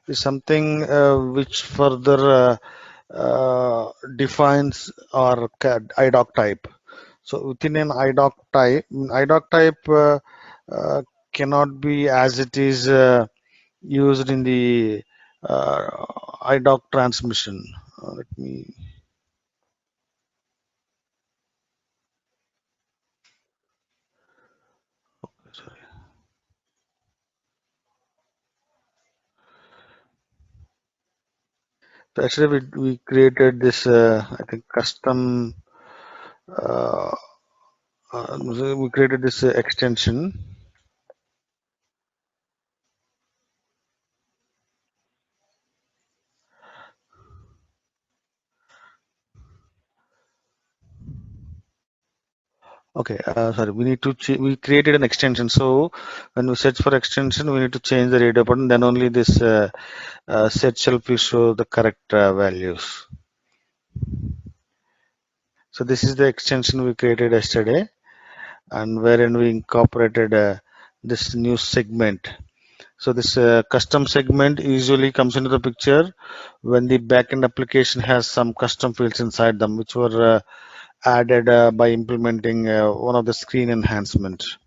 is something which further defines our IDOC type. So within an IDOC type uh, cannot be as it is used in the IDOC transmission. Let me. Sorry. So actually, we created this, I think, custom. Uh, we created this extension. Okay, sorry. We need to we created an extension. So when we search for extension, we need to change the radio button. Then only this set shelf will show the correct values. So this is the extension we created yesterday, and wherein we incorporated this new segment. So this custom segment usually comes into the picture when the backend application has some custom fields inside them, which were added by implementing one of the screen enhancements.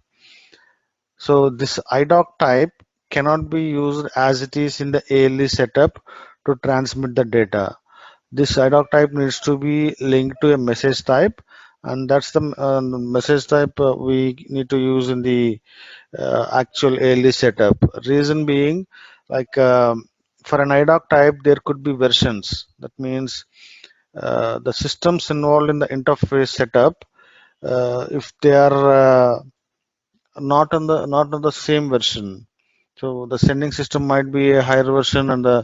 So this IDOC type cannot be used as it is in the ALE setup to transmit the data. This IDOC type needs to be linked to a message type, and that's the message type we need to use in the actual ALE setup. Reason being, like for an IDOC type, there could be versions. That means the systems involved in the interface setup, if they are not on the same version. So the sending system might be a higher version and the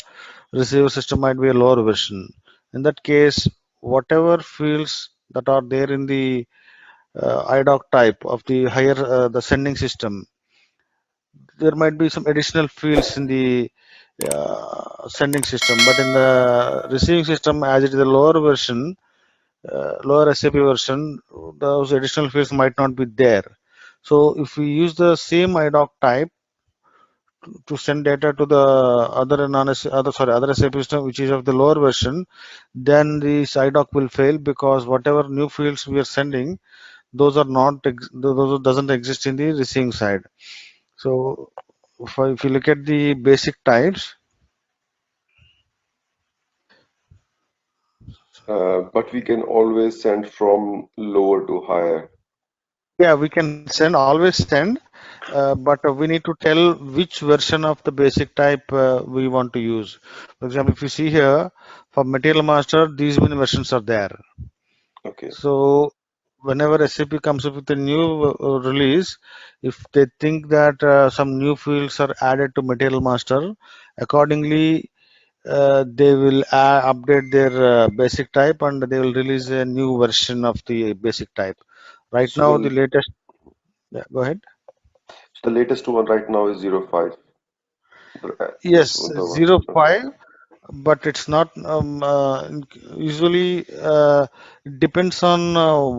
receiver system might be a lower version. In that case, whatever fields that are there in the IDOC type of the higher the sending system, there might be some additional fields in the sending system, but in the receiving system, as it is a lower version, lower SAP version, those additional fields might not be there. So if we use the same IDOC type to send data to the other SAP system which is of the lower version, then the IDOC will fail because whatever new fields we are sending, those are not those doesn't exist in the receiving side. So if you look at the basic types, But we can always send from lower to higher. yeah, we can always send, but we need to tell which version of the basic type we want to use. For example, if you see here for Material Master, these many versions are there. Okay. So whenever SAP comes up with a new release, if they think that some new fields are added to Material Master, accordingly they will update their basic type and they will release a new version of the basic type. Right So now, the the latest. Yeah, go ahead. so the latest one right now is 05. Yes, The one. zero Okay. 05, but it's not usually depends on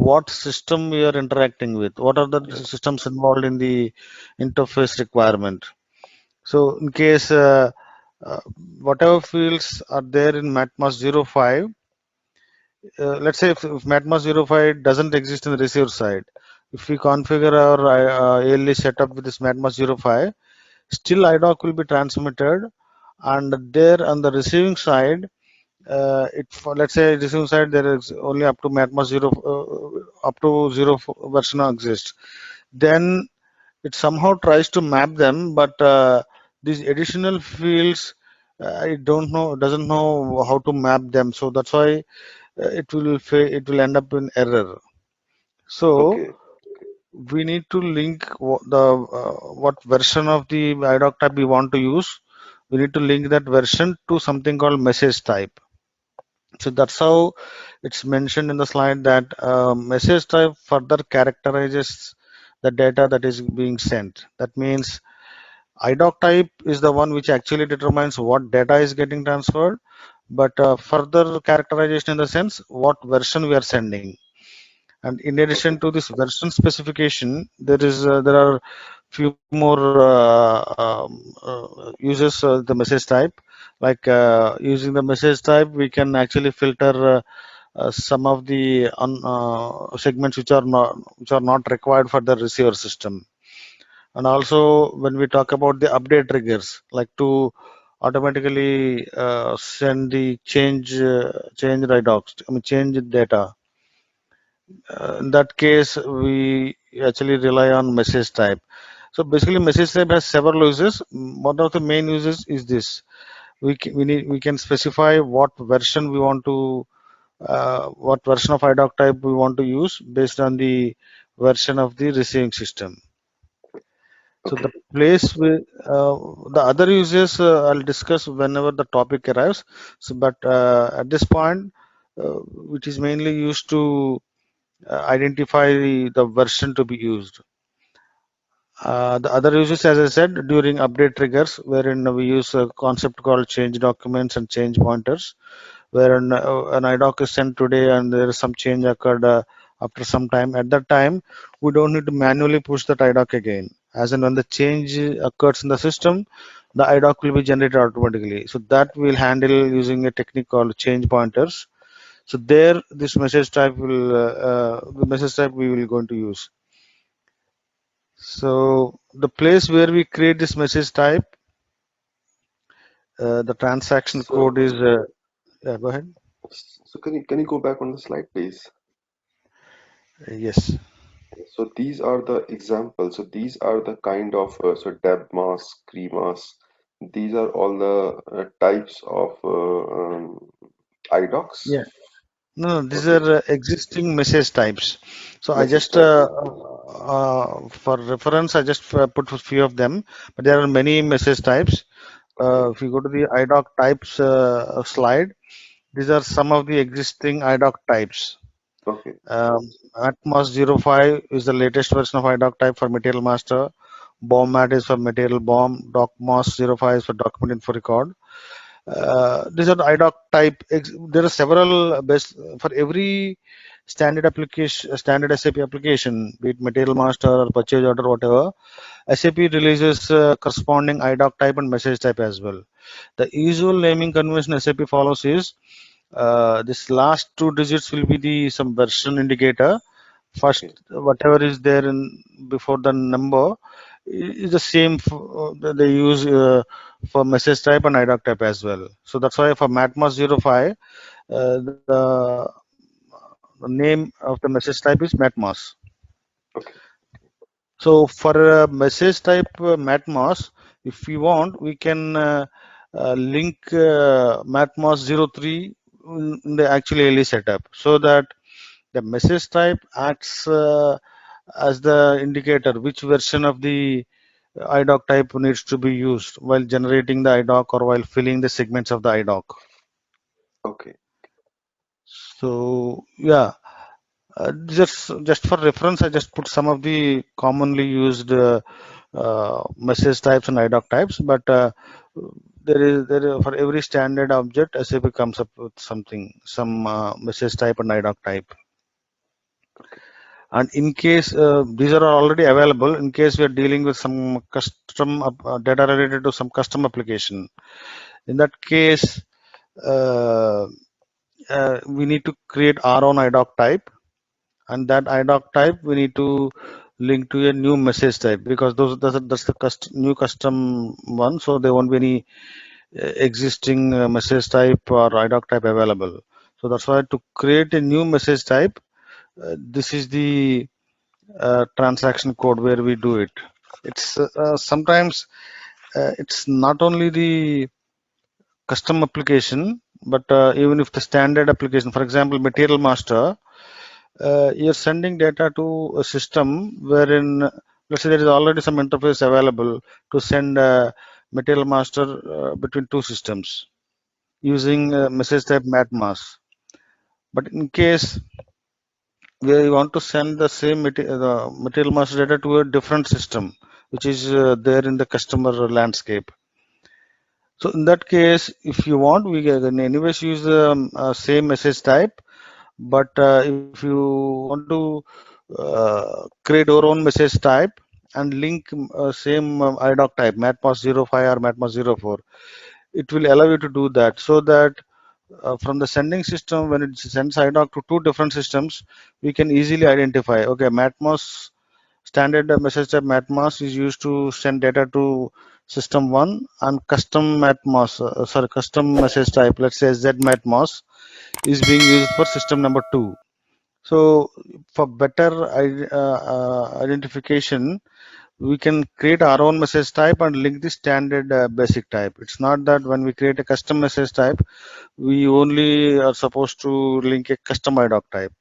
what system we are interacting with. What are the Yes. systems involved in the interface requirement? So in case uh, whatever fields are there in MATMAS 05, let's say if MATMAS 05 doesn't exist in the receiver side, if we configure our ALE setup with this MATMAS 05, still IDOC will be transmitted, and there on the receiving side, let's say receiving side there is only up to MATMAS 0 up to 0 version exists. Then it somehow tries to map them, but these additional fields, I don't know, doesn't know how to map them. So that's why it will end up in error. So Okay. we need to link what version of the IDOC type we want to use. We need to link that version to something called message type. So that's how it's mentioned in the slide that message type further characterizes the data that is being sent. That means IDOC type is the one which actually determines what data is getting transferred, but further characterization in the sense what version we are sending. And in addition Okay. to this version specification, there are few more uses the message type. Like using the message type, we can actually filter some of the segments which are not required for the receiver system. And also, when we talk about the update triggers, like to automatically send the change write-offs, I mean change data. In that case, we actually rely on message type. So basically, message type has several uses. One of the main uses is this. We can specify what version we want to what version of IDOC type we want to use based on the version of the receiving system. So the Okay. place the other uses I'll discuss whenever the topic arrives. So, but at this point, it is mainly used to identify the version to be used. The other uses, as I said, during update triggers, wherein we use a concept called change documents and change pointers, where an IDOC is sent today and there is some change occurred after some time. At that time, we don't need to manually push that IDOC again. As and when the change occurs in the system, the IDOC will be generated automatically. So that we'll handle using a technique called change pointers. So there, this message type will the message type we will going to use. So the place where we create this message type, the transaction So, code is. Yeah, go ahead. so can you go back on the slide, please? Yes. So these are the examples. So these are the kind of so deb mask, cremas. These are all the types of IDOCs. Yeah. No, no, these Okay, are existing message types. So I message just, types. for reference, I just put a few of them, but there are many message types. Okay, If you go to the IDOC types slide, these are some of the existing IDOC types. okay, Atmos 05 is the latest version of IDOC type for material master. BOMMAT is for material bomb. DocMos 05 is for document info record. These are the IDOC type. There are several best for every standard application, standard SAP application, be it material master or purchase order, whatever. SAP releases corresponding IDOC type and message type as well. The usual naming convention SAP follows is this last two digits will be the some version indicator. First, okay, whatever is there in before the number is the same that they use for message type and IDOC type as well. So that's why for matmos 05, the name of the message type is matmos. okay, So for message type matmos, if we want, we can link matmos 03 in the actual ALE setup, so that the message type acts as the indicator which version of the IDOC type needs to be used while generating the IDOC or while filling the segments of the IDOC. okay, So yeah, just for reference, I just put some of the commonly used message types and IDOC types, but there is for every standard object, SAP comes up with something, some message type and IDOC type. okay, And in case these are already available, in case we are dealing with some custom data related to some custom application, in that case, uh, we need to create our own IDOC type, and that IDOC type we need to link to a new message type, because that's the new custom one, so there won't be any existing message type or IDOC type available. So that's why to create a new message type, this is the transaction code where we do it. It's sometimes it's not only the custom application, but even if the standard application, for example, material master, you're sending data to a system wherein, let's say, there is already some interface available to send material master between two systems using okay, message type matmas. But in case we want to send the same the material master data to a different system, which is there in the customer landscape. So in that case, if you want, we can anyways use the same message type. But if you want to create your own message type and link same IDOC type, matmos 05 or matmos 04. It will allow you to do that, so that from the sending system, when it sends IDOC to two different systems, we can easily identify, okay, matmos standard message type matmos is used to send data to system 1, and custom matmos, custom message type, let's say zmatmos, is being used for system number 2. So for better identification, we can create our own message type and link the standard basic type. It's not that when we create a custom message type, we only are supposed to link a custom IDOC type.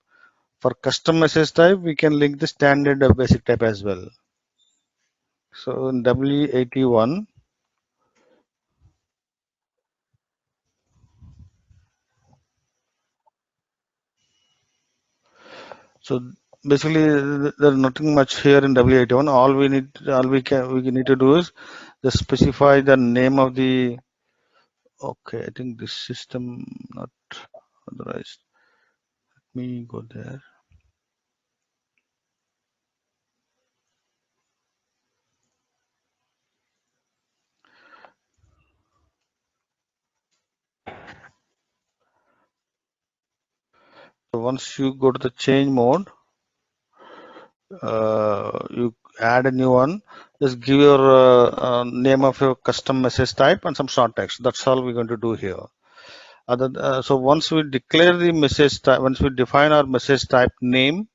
For custom message type, we can link the standard basic type as well. So in W81, so basically there's nothing much here in W81. All we need to do is just specify the name of the. Okay, I think this system not authorized. Let me go there. So once you go to the change mode, you add a new one. Just give your name of your custom message type and some short text. That's all we're going to do here. So once we declare the message type, once we define our message type name,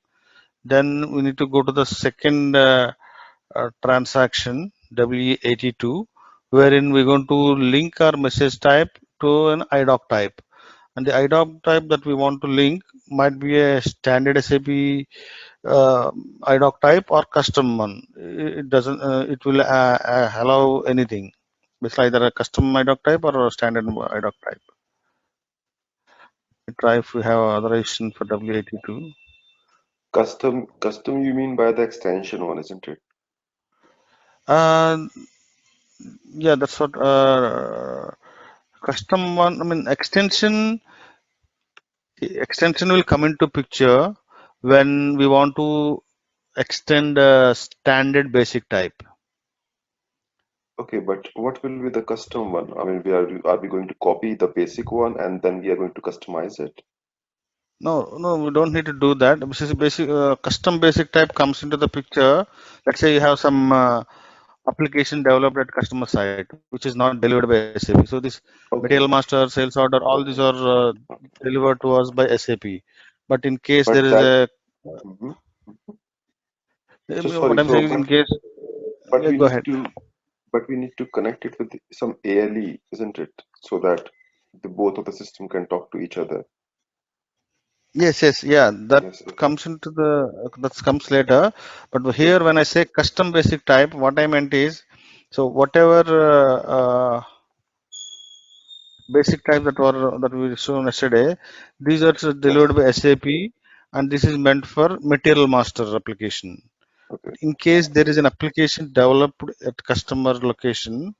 then we need to go to the second transaction W82, wherein we're going to link our message type to an IDOC type. And the IDOC type that we want to link might be a standard SAP IDOC type or custom one. It doesn't. It will allow anything. It's either a custom IDOC type or a standard IDOC type. Try if we have authorization for W82. Custom you mean by the extension one, isn't it? Uh, yeah, that's what custom one. I mean, extension will come into picture when we want to extend a standard basic type. Okay, but what will be the custom one? I mean, are we going to copy the basic one and then we are going to customize it? No, no, we don't need to do that. This is basic custom basic type comes into the picture. Let's say you have some application developed at customer side, which is not delivered by SAP. So this material Okay, master, sales order, all these okay, are delivered to us by SAP. But in case there but is that. a, Mhm. So what sorry, I'm so saying is in case, but yeah, we go need ahead. to connect it with some ALE, isn't it? So that the both of the system can talk to each other. Yes, yes, yeah, that Yes, okay, comes into the that comes later. But okay, here, when I say custom basic type, what I meant is, so whatever basic type that we shown yesterday, these are yes, delivered by SAP, and this is meant for material master application. okay, In case there is an application developed at customer location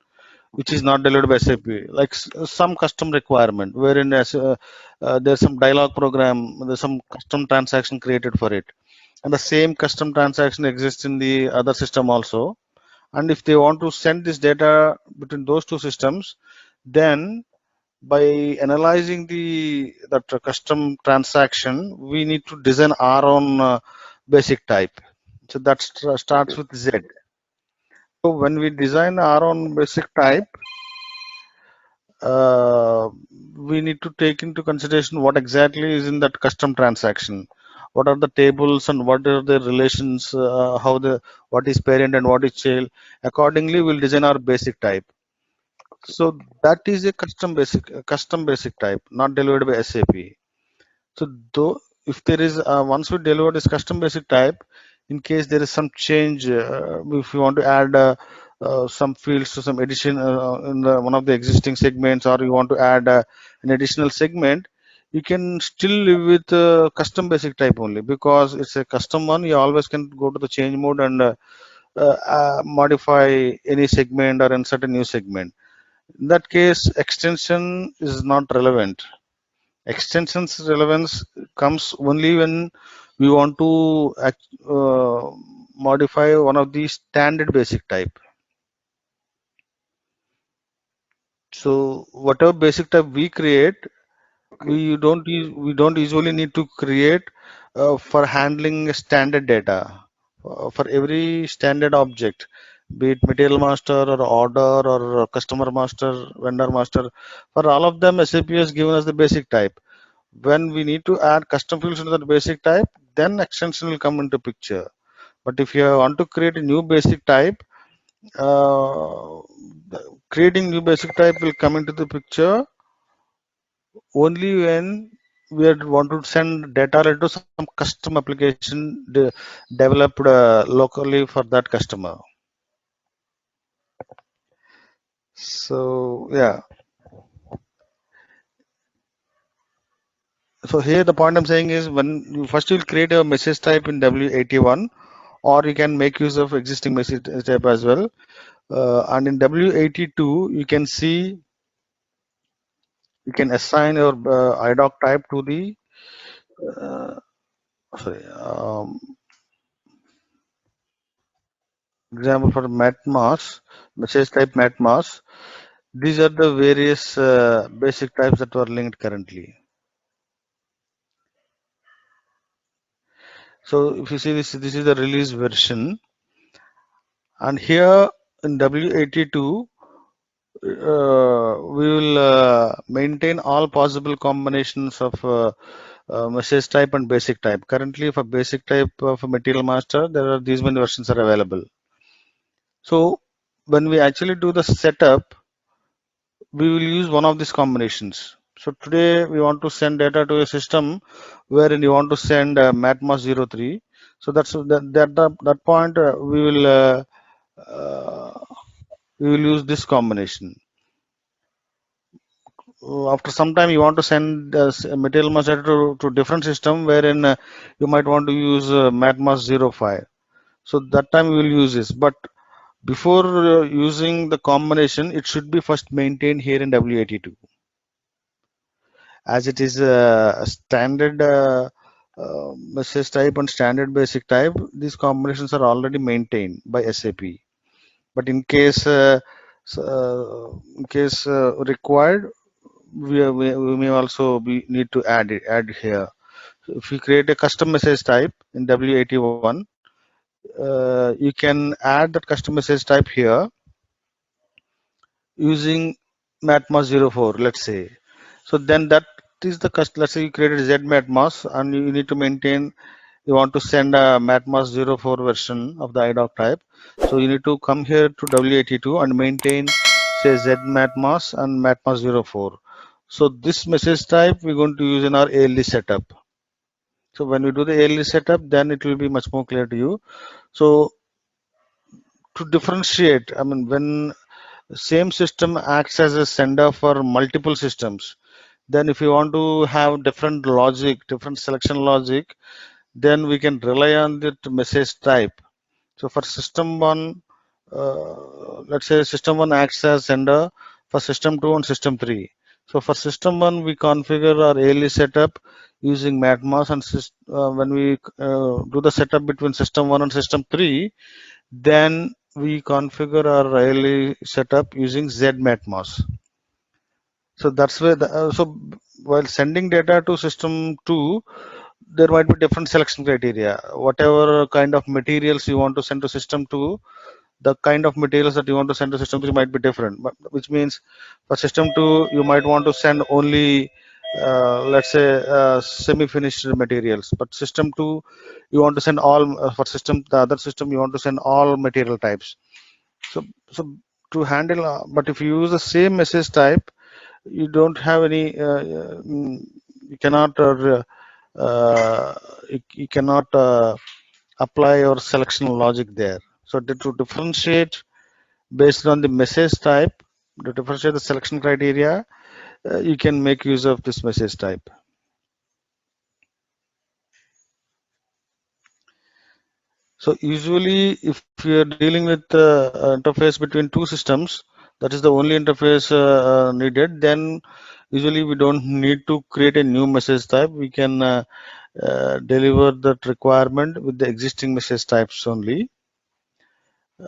which is not delivered by SAP, like some custom requirement, wherein there's some dialog program, there's some custom transaction created for it, and the same custom transaction exists in the other system also. And if they want to send this data between those two systems, then by analyzing that custom transaction, we need to design our own basic type. So that starts okay, with Z. So when we design our own basic type, uh, we need to take into consideration what exactly is in that custom transaction. What are the tables and what are the relations? What is parent and what is child? Accordingly, we'll design our basic type. okay, So that is a custom basic type, not delivered by SAP. So though if there is once we deliver this custom basic type, in case there is some change, if you want to add some fields to some addition in one of the existing segments, or you want to add an additional segment, you can still live with custom basic type only, because it's a custom one. You always can go to the change mode and modify any segment or insert a new segment. In that case, extension is not relevant. Extensions relevance comes only when we want to modify one of the standard basic type. So whatever basic type we create, Okay. we don't usually need to create for handling standard data for every standard object, be it material master or order or customer master, vendor master. For all of them, SAP has given us the basic type. When we need to add custom fields into that basic type, then extension will come into picture. But if you want to create a new basic type, uh, creating new basic type will come into the picture only when we want to send data into some custom application developed locally for that customer. So yeah, so here the point I'm saying is when you first you'll create a message type in W81, or you can make use of existing message type as well. And in W82 you can see you can assign your IDOC type to the uh, sorry example for matmas, message type matmas. These are the various basic types that were linked currently. So if you see this is the release version, and here in W82 we will maintain all possible combinations of message type and basic type. Currently, for basic type of material master, there are these many versions are available. So when we actually do the setup, we will use one of these combinations. So today we want to send data to a system wherein you want to send matmas 03. So that point uh, we will use this combination. After some time you want to send material mass data to different system wherein you might want to use matmas 05. So that time we will use this. But before using the combination, it should be first maintained here in W82. As it is a standard message type and standard basic type, these combinations are already maintained by SAP. But in case required, we may also need to add here. So if you create a custom message type in W81, you can add that custom message type here using matmas 04, let's say. So then that is the let's say you created zmatmas and you need to maintain, you want to send a matmas 04 version of the IDOC type. So you need to come here to W82 and maintain say zmatmas and matmas 04. So this message type we're going to use in our ALE setup. So when we do the ALE setup, then it will be much more clear to you. So to differentiate, I mean, when same system acts as a sender for multiple systems, then if you want to have different logic, different selection logic, then we can rely on that message type. So for system one, let's say system one acts as sender for system two and system three. So for system one, we configure our ALE setup using matmas, and when we do the setup between system one and system three, then we configure our ALE setup using zmatmas. So that's where so while sending data to system two, there might be different selection criteria. Whatever kind of materials you want to send to system two, the kind of materials that you want to send to system two might be different. But which means for system two, you might want to send only let's say semi-finished materials. But system two, you want to send all for system the other system you want to send all material types. So to handle, but if you use the same message type, you don't have any you cannot you cannot apply your selection logic there. So to differentiate based on the message type, to differentiate the selection criteria, you can make use of this message type. So usually if you're dealing with interface between two systems, that is the only interface needed, then usually we don't need to create a new message type. We can deliver that requirement with the existing message types only.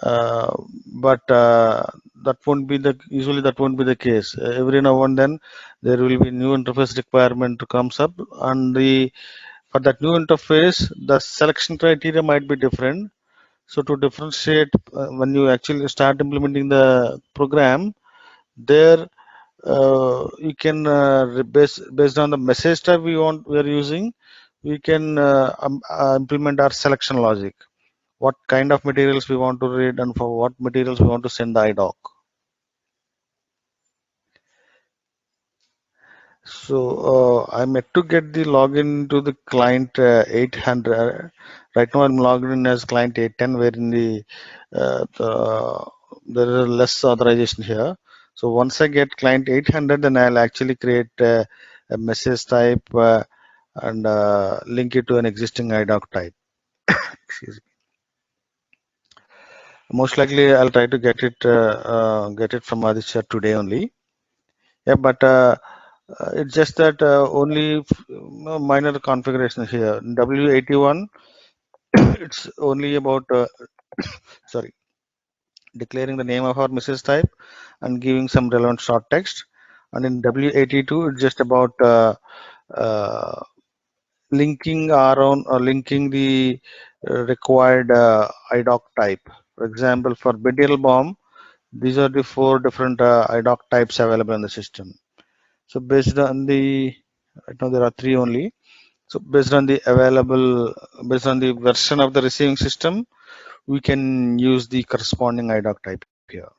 Uh, but that won't be the usually that won't be the case. Every now and then there will be new interface requirement comes up, and the for that new interface the selection criteria might be different. So to differentiate when you actually start implementing the program, there you can based on the message type we are using, we can implement our selection logic. What kind of materials we want to read and for what materials we want to send the IDOC. So I'm yet to get the login to the client 800. Right now I'm logged in as client 810, wherein there is less authorization here. So once I get client 800, then I'll actually create a message type and link it to an existing IDOC type. Excuse me. Most likely I'll try to get it from Aditya today only. Yeah, but it's just that only minor configuration here. W81, it's only about sorry, declaring the name of our message type and giving some relevant short text. And in W82, it's just about uh, linking our own or linking the required IDOC type. For example, for burial bomb, these are the four different IDOC types available in the system. So based on the, right now there are three only. So based on the version of the receiving system, we can use the corresponding IDOC type here.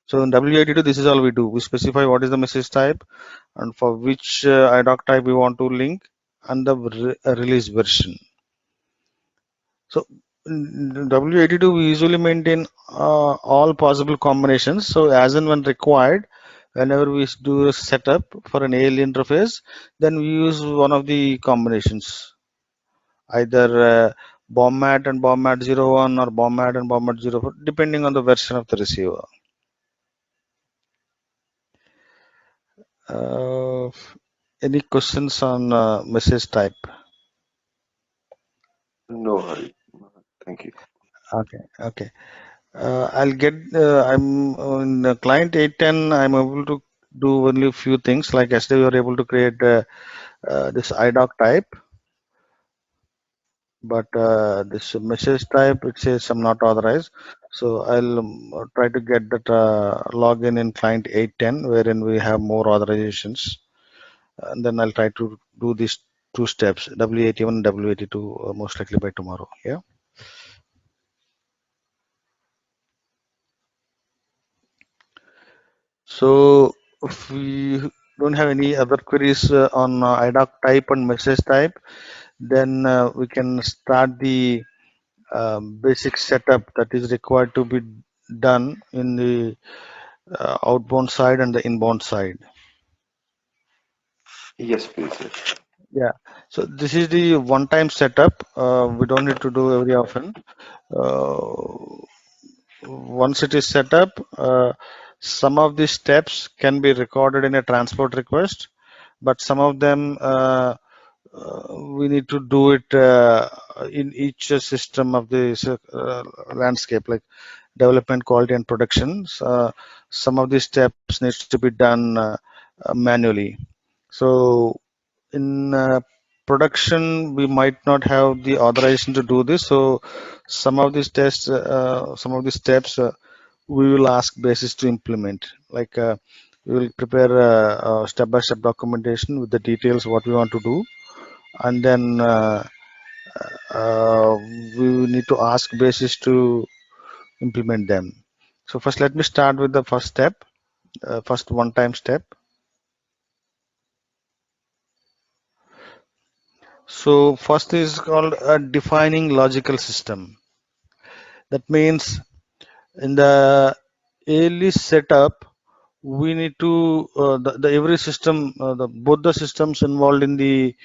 So in W82, this is all we do. We specify what is the message type and for which IDOC type we want to link and the release version. So in W82, we usually maintain all possible combinations. So as and when required, whenever we do a setup for an ALE interface, then we use one of the combinations, either bomb-mat and bomb-mat 01 or bomb-mat and bomb-mat 04, depending on the version of the receiver. Uh, any questions on message type? No hurry. Thank you. Okay, okay. I'll get, I'm in client 810, I'm able to do only a few things. Like yesterday, we were able to create this IDOC type, but this message type, it says I'm not authorized. So I'll try to get that login in client 810, wherein we have more authorizations. And then I'll try to do these two steps, W81 and W82, most likely by tomorrow. Yeah. So if we don't have any other queries on IDOC type and message type, then we can start the basic setup that is required to be done in the outbound side and the inbound side. Yes, please. Yes. Yeah. So this is the one-time setup. We don't need to do every often. Uh, Once it is set up, some of these steps can be recorded in a transport request, but some of them we need to do it in each system of the landscape, like development, quality, and production. Some of these steps needs to be done manually. So in production, we might not have the authorization to do this. So some of these steps, we will ask basis to implement. Like we will prepare a step-by-step documentation with the details what we want to do, and then uh, we will need to ask basis to implement them. So first, let me start with the first step, first one-time step. So first is called defining logical system. That means in the ALE setup, we need to the every system, both the systems involved in the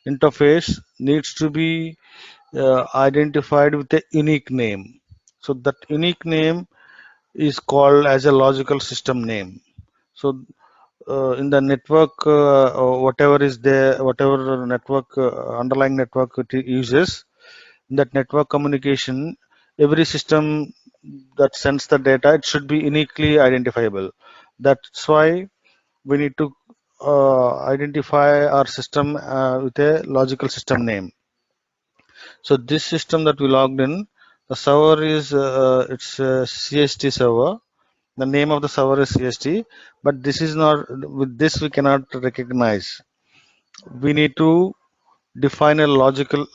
interface needs to be identified with a unique name. So that unique name is called as a logical system name. So in the network, whatever is there, whatever network underlying network it uses, in that network communication, every system that sends the data, it should be uniquely identifiable. That's why we need to identify our system with a logical system name. So this system that we logged in, the server is it's a CST server. The name of the server is CST, but this is not, with this we cannot recognize. We need to define a logical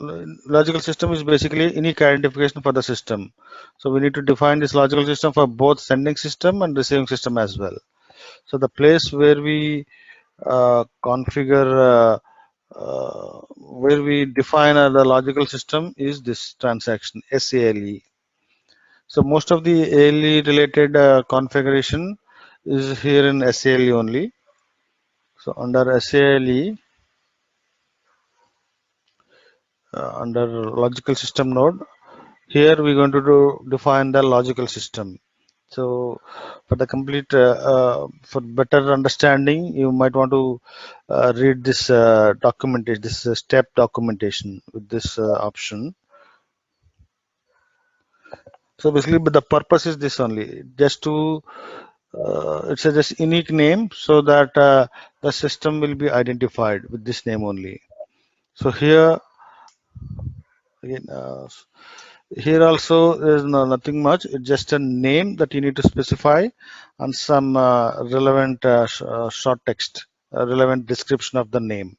system is basically unique identification for the system. So we need to define this logical system for both sending system and receiving system as well. So the place where we configure where we define the logical system is this transaction SALE. So most of the ALE related configuration is here in SALE only. So under SALE, under logical system node, here we're going to define the logical system. So for the complete, for better understanding, you might want to read this documentation, this step documentation with this option. So basically, but the purpose is this only, just to it's a just unique name so that the system will be identified with this name only. So here again, here also there is nothing much. It's just a name that you need to specify and some relevant short text, relevant description of the name.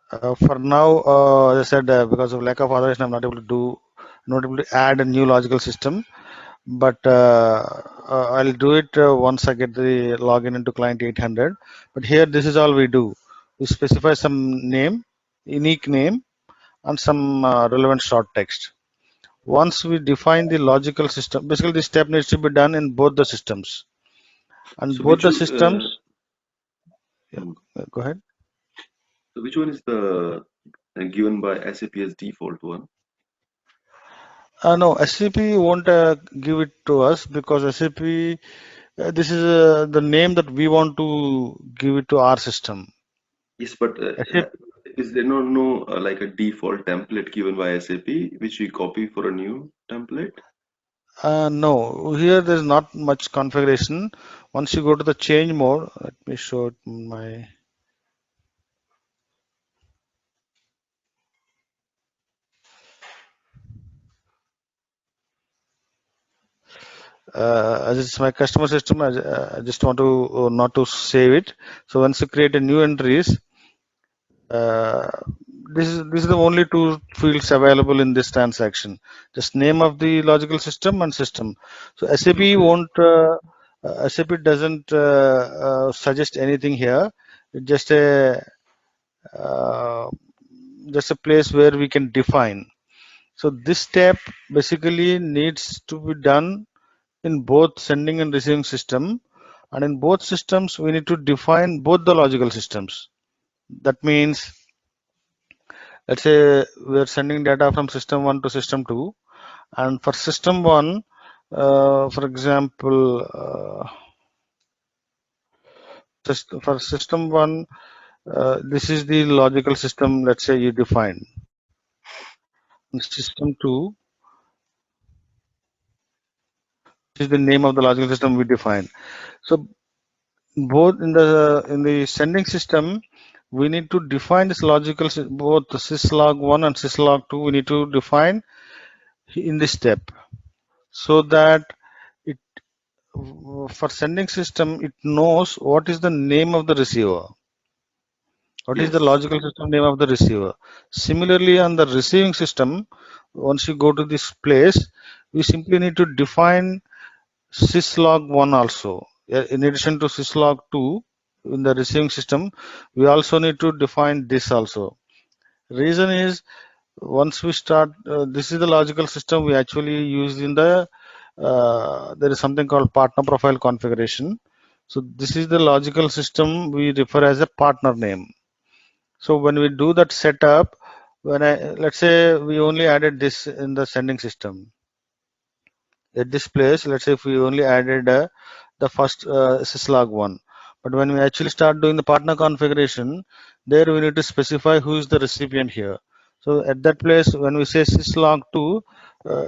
For now, as I said, because of lack of authorization, I'm not able to add a new logical system. But I'll do it once I get the login into client 800. But here, this is all we do. We specify some name, unique name, and some relevant short text. Once we define the logical system, basically this step needs to be done in both the systems. And So both which the one, systems, yeah, hmm, go ahead. so which one is the given by SAP as default one? No, SAP won't give it to us because SAP, this is the name that we want to give it to our system. Yes, but SAP, is there no like a default template given by SAP which we copy for a new template? no, here there's not much configuration. Once you go to the change mode, let me show it my. As it's my customer system, I just want to not to save it. So once you create a new entries, uh, this is the only two fields available in this transaction. Just name of the logical system and system. So SAP Okay. won't. SAP doesn't suggest anything here. It's uh, just a place where we can define. So this step basically needs to be done in both sending and receiving system, and in both systems we need to define both the logical systems. That means, let's say we are sending data from system 1 to system 2, and for system 1, for example, for system 1, this is the logical system, let's say you define. In system 2, this is the name of the logical system we define. So both in the sending system, we need to define this logical both the syslog1 and syslog2. We need to define in this step so that it for sending system it knows what is the name of the receiver, what is the Yes. logical system name of the receiver. Similarly, on the receiving system, once you go to this place, we simply need to define syslog1 also. In addition to syslog2, in the receiving system, we also need to define this also. Reason is, once we start, this is the logical system we actually use in the, there is something called partner profile configuration. So this is the logical system we refer as a partner name. So when we do that setup, let's say we only added this in the sending system. At this place, let's say if we only added the first syslog one, but when we actually start doing the partner configuration, there we need to specify who is the recipient here. So at that place, when we say syslog2,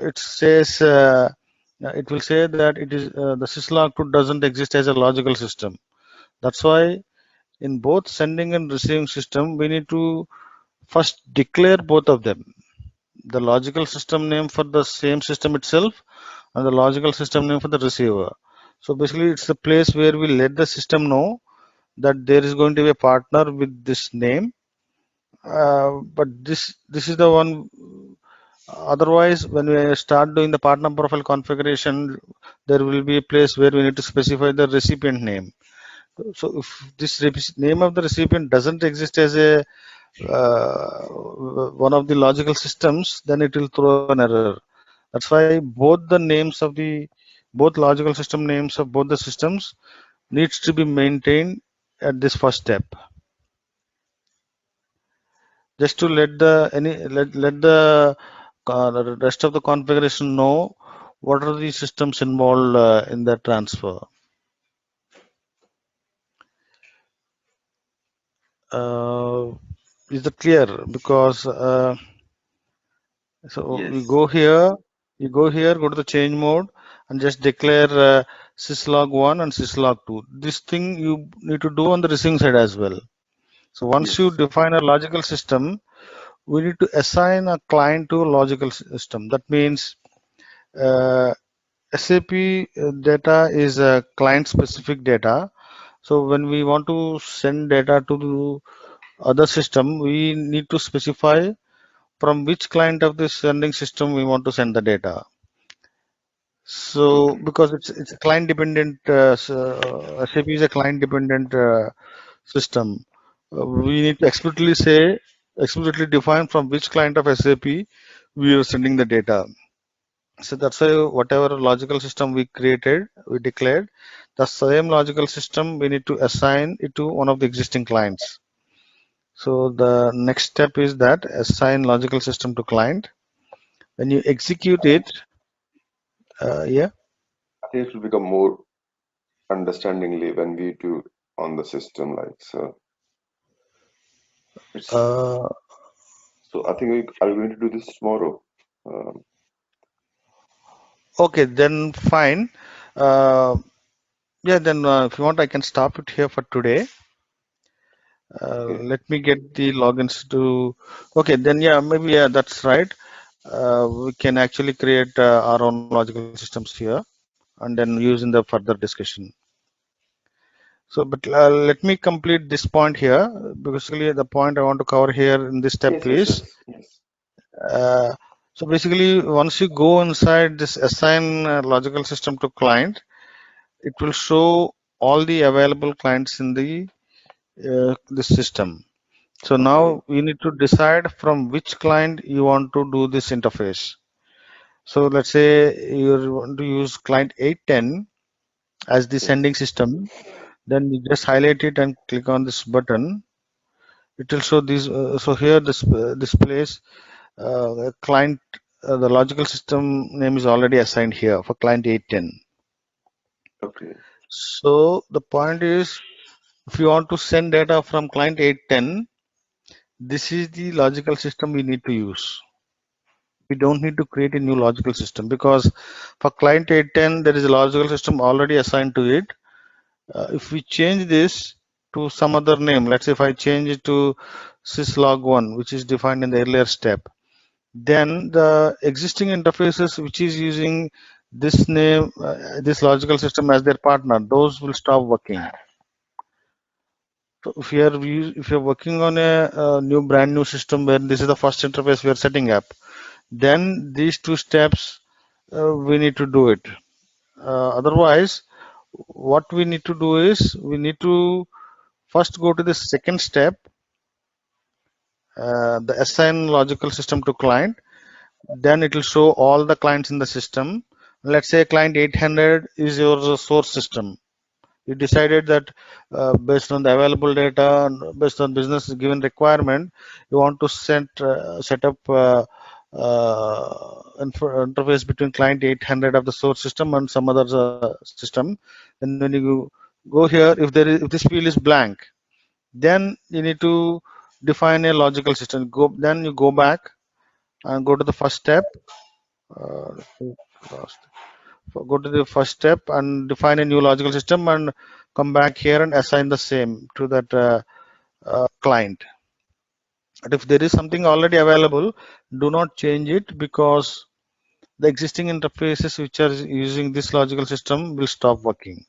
it says it will say that it is the syslog2 doesn't exist as a logical system. That's why in both sending and receiving system, we need to first declare both of them. The logical system name for the same system itself and the logical system name for the receiver. So basically, it's the place where we let the system know that there is going to be a partner with this name. But this is the one. Otherwise, when we start doing the partner profile configuration, there will be a place where we need to specify the recipient name. So if this name of the recipient doesn't exist as a one of the logical systems, then it will throw an error. That's why both the names of the both logical system names of both the systems needs to be maintained at this first step, just to let the rest of the configuration know what are the systems involved in the transfer. Uh, is that clear? Because so we Yes. go here, you go here, go to the change mode, and just declare syslog1 and syslog2. This thing you need to do on the receiving side as well. So once you Yes. define a logical system, we need to assign a client to a logical system. That means uh, SAP data is a client-specific data. So when we want to send data to the other system, we need to specify from which client of this sending system we want to send the data. So Okay. because it's a client dependent, SAP is a client dependent system. We need to explicitly define from which client of SAP we are sending the data. So that's why whatever logical system we created, we declared, the same logical system we need to assign it to one of the existing clients. So the next step is that assign logical system to client. When you execute it, yeah. I think it will become more understandingly when we do on the system, like so. It's Uh, so. I think we are going to do this tomorrow. Um, okay, then fine. Uh, yeah, then if you want, I can stop it here for today. okay. Let me get the logins to. Okay, then yeah, maybe yeah, that's right. We can actually create our own logical systems here and then use in the further discussion. So, but let me complete this point here. Basically, the point I want to cover here in this step Yes. Yes. is Yes. Yes. uh, so basically, once you go inside this assign logical system to client, it will show all the available clients in the system. So Okay. now we need to decide from which client you want to do this interface. So let's say you want to use client 810 as the sending Yes. system. Then you just highlight it and click on this button. It will show these. So here this displays client. The logical system name is already assigned here for client 810. Okay. So the point is, if you want to send data from client 810, this is the logical system we need to use. We don't need to create a new logical system because for client 810 there is a logical system already assigned to it. If we change this to some other name, let's say if I change it to syslog1, which is defined in the earlier step, then the existing interfaces which is using this name, this logical system as their partner, those will stop working. So if you're working on a new brand new system where this is the first interface we are setting up, then these two steps we need to do it. Otherwise, what we need to do is we need to first go to the second step, the assign logical system to client. Then it will show all the clients in the system. Let's say client 800 is your source system. You decided that based on the available data, and based on business given requirement, you want to set up interface between client 800 of the source system and some other system. Then when you go here, if this field is blank, then you need to define a logical system. Then you go back and go to the first step. Let me cross. Go to the first step and define a new logical system and come back here and assign the same to that client. But if there is something already available, do not change it, because the existing interfaces which are using this logical system will stop working.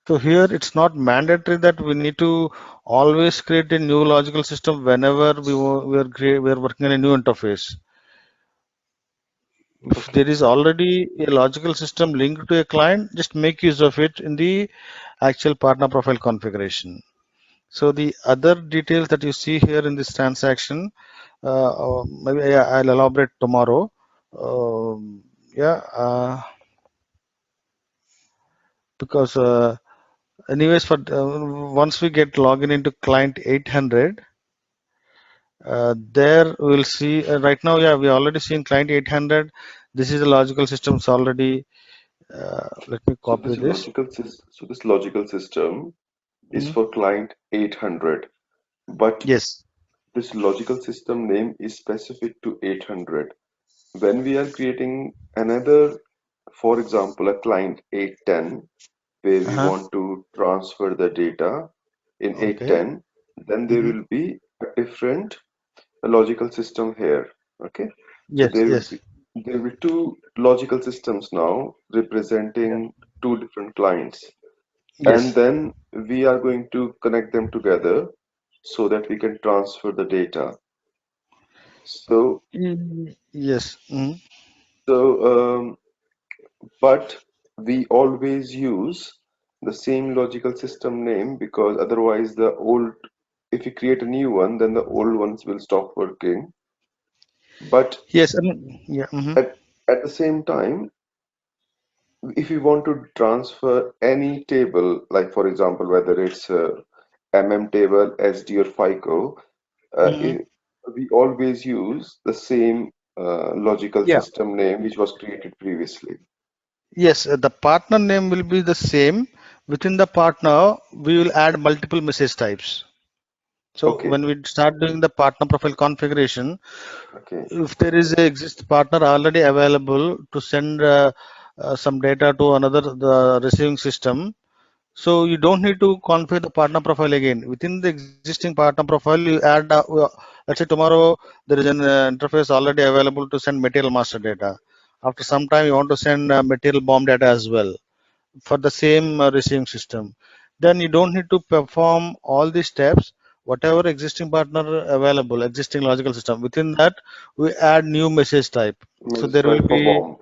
So here it's not mandatory that we need to always create a new logical system whenever we are working on a new interface. If Okay. there is already a logical system linked to a client, just make use of it in the actual partner profile configuration. So the other details that you see here in this transaction, maybe I'll elaborate tomorrow. Yeah, because anyways, for once we get login into client 800, there we'll see right now. Yeah, we already seen client 800. This is the logical systems already. Let me So copy this. this logical system is Mhm. for client 800, but Yes. this logical system name is specific to 800. When we are creating another, for example, a client 810, where we Uh-huh. want to transfer the data in Okay. 810, then there Hmm. will be a different logical system here. Okay, so Yes. Yes. there will be two logical systems now Yeah. representing two different clients, and Yes. then we are going to connect them together so that we can transfer the data. So, Yes. Mhm. so, but we always use the same logical system name, because otherwise if we create a new one, then the old ones will stop working. But Yes. I mean, yeah. Hmm. at, at the same time, if we want to transfer any table, like for example, whether it's table, SD or FICO, uh, Hmm. i- we always use the same logical Yeah. system name which was created previously. Yes. The partner name will be the same. Within the partner, we will add multiple message types. So Okay, when we start doing the partner profile configuration, okay, if there is a exist partner already available to send some data to another the receiving system, so you don't need to configure the partner profile again. Within the existing partner profile, you add, let's say tomorrow there is an interface already available to send material master data. After some time, you want to send material bomb data as well for the same receiving system. Then you don't need to perform all these steps. Whatever existing partner available, existing logical system, within that we add new message type. So message there will type for be, bomb.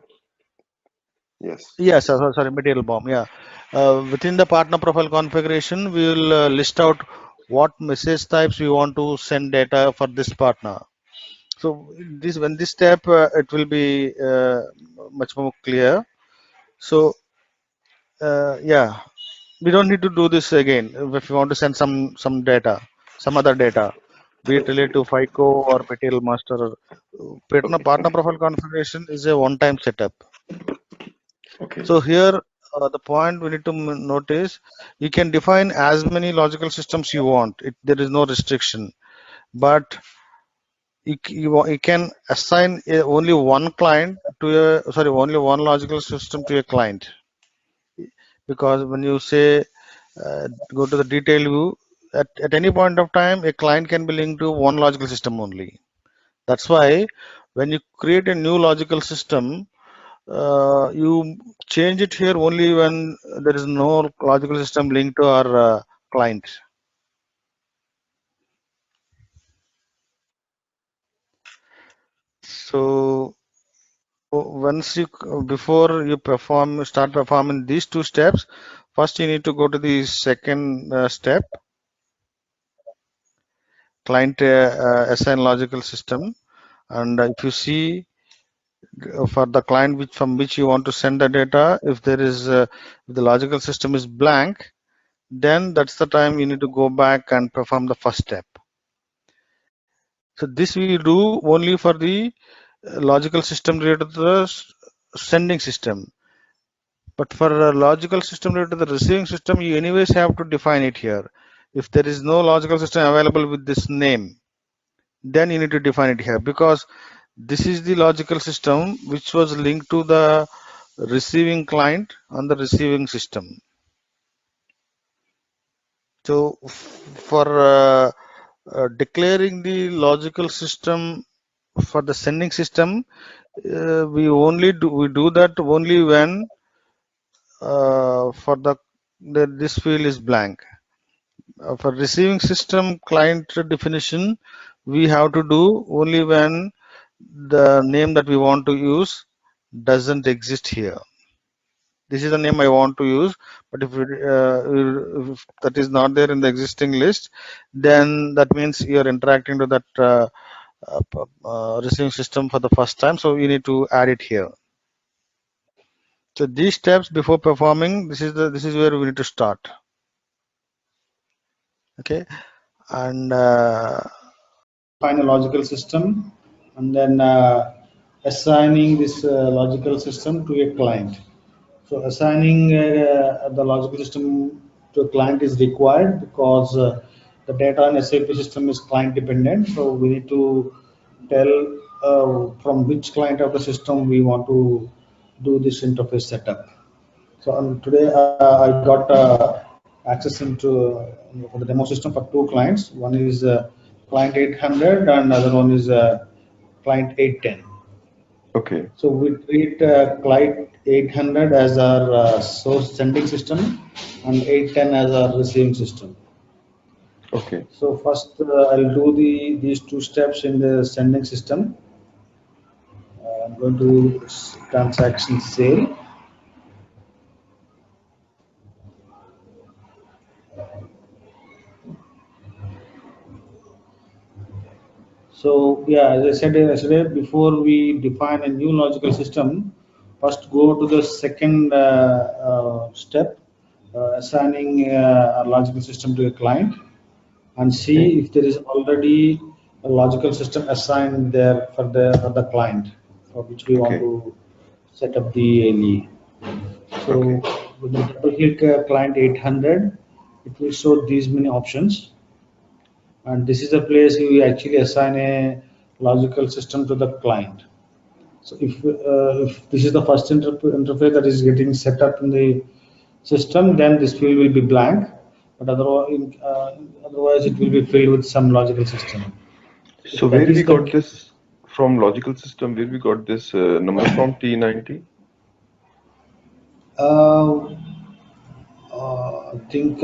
Yes. yes, sorry, material bomb. Yeah, within the partner profile configuration, we will list out what message types we want to send data for this partner. So this when this step, it will be much more clear. So yeah, we don't need to do this again if you want to send some data, some other data, be it related to FICO or material master. Okay, Partner okay, profile configuration is a one-time setup. okay. So here, the point we need to notice, you can define as many logical systems you want. There is no restriction, but you can assign only one client to a, sorry, only one logical system to a client, because when you say go to the detail view, at any point of time, a client can be linked to one logical system only. That's why when you create a new logical system, you change it here only when there is no logical system linked to our client. So once you, before you start performing these two steps, first you need to go to the second step, client assign logical system. And if you see for the client from which you want to send the data, if there is if the logical system is blank, then that's the time you need to go back and perform the first step. So this we do only for the logical system related to the sending system. But for a logical system related to the receiving system, you anyways have to define it here. If there is no logical system available with this name, then you need to define it here, because this is the logical system which was linked to the receiving client on the receiving system. So for declaring the logical system for the sending system, we do that only when for this field is blank. For receiving system client definition, we have to do only when the name that we want to use doesn't exist here. This is the name I want to use, but if that is not there in the existing list, then that means you are interacting to that receiving system for the first time, so you need to add it here. So these steps before performing, this is where we need to start. Okay, and define a logical system, and then assigning this logical system to a client. So assigning the logical system to a client is required because the data in SAP system is client dependent. So we need to tell from which client of the system we want to do this interface setup. So today I got access into for the demo system for two clients. One is client 800 and other one is client 810. Okay. So we treat client 800 as our source sending system and 810 as our receiving system. Okay. So first I'll do these two steps in the sending system. I'm going to transaction sale. So yeah, as I said yesterday, before we define a new logical system, first go to the second step, assigning a logical system to a client, and see Okay. if there is already a logical system assigned there for the client for which we want Okay. to set up the ALE. So Okay. when you double click client 800, it will show these many options, and this is the place you actually assign a logical system to the client. So if this is the first interface that is getting set up in the system, then this field will be blank, but otherwise it will be filled with some logical system. So If that where we is the got this from logical system, where we got this number from T90? uh, I think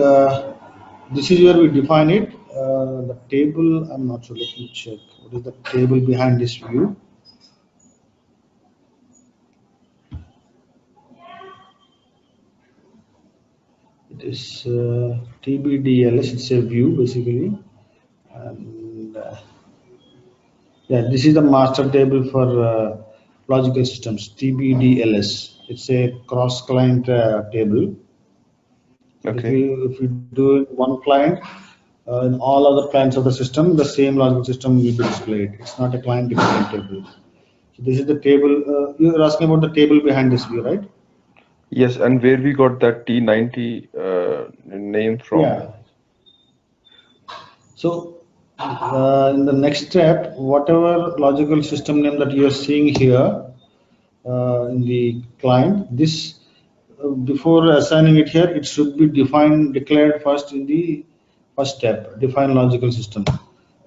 this is where we define it. The table, I'm not sure. Let me check. What is the table behind this view? It is TBDLS. It's a view basically, and yeah, this is the master table for logical systems. TBDLS. It's a cross-client table. Okay. If we do it one client, in all other clients of the system, the same logical system will be displayed. It's not a client-dependent table. So this is the table. You're asking about the table behind this view, right? Yes, and where we got that T90 name from? Yeah. So in the next step, whatever logical system name that you are seeing here in the client, this before assigning it here, it should be declared first in the first step, define logical system.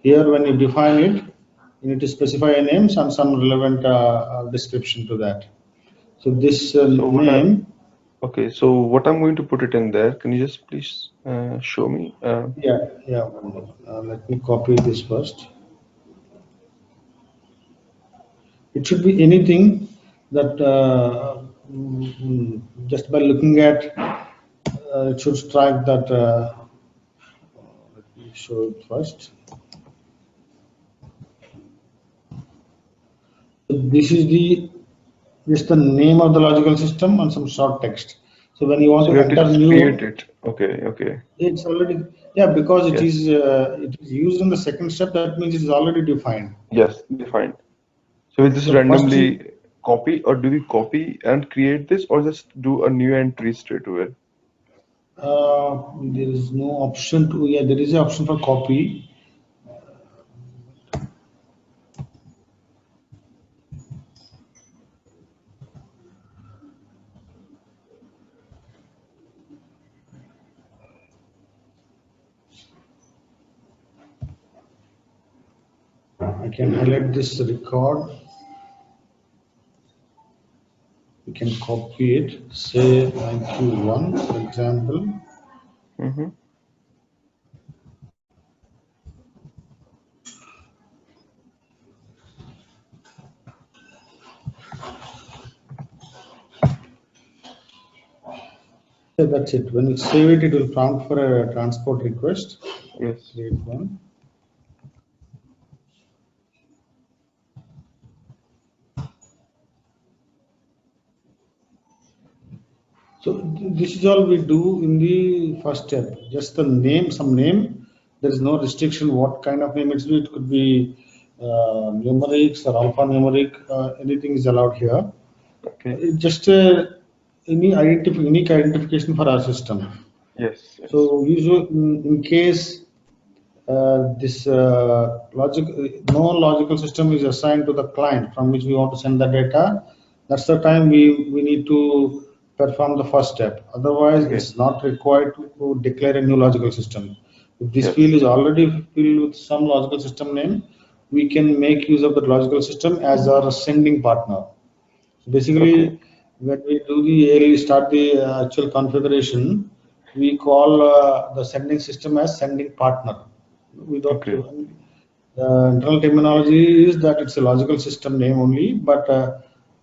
Here, when you define it, you need to specify a name and some relevant description to that. So this So what I name, okay, so what I'm going to put it in there, can you just please show me? yeah, one minute. Let me copy this first. It should be anything that just by looking at it should strike that. Let me show it first. So this is the just the name of the logical system and some short text. So when you want So to we have to enter just create new, it. Okay, okay. it's already, yeah, because Yes, it is used in the second step. That means it is already defined. yes, defined. So we just So first randomly copy, or do we copy and create this, or just do a new entry straight away? There is no option to, yeah, there is an option for copy. I can highlight this record. We can copy it, say IQ1, for example. Mm-hmm. Yeah, that's it. When you save it, it will prompt for a transport request. Yes. Create one. So this is all we do in the first step. Just the name, some name. There is no restriction what kind of name it is. It could be numerics or alphanumeric. Anything is allowed here. Okay. It's just unique identification for our system. Yes. Yes. So usually, in case this logic, no logical system is assigned to the client from which we want to send the data, that's the time we need to perform the first step. Otherwise, Okay. it's not required to declare a new logical system. If this field Yes. is already filled with some logical system name, we can make use of the logical system as our sending partner. Okay. Basically, when we do the ALE, start the actual configuration, we call the sending system as sending partner. Without Okay. internal terminology is that it's a logical system name only, but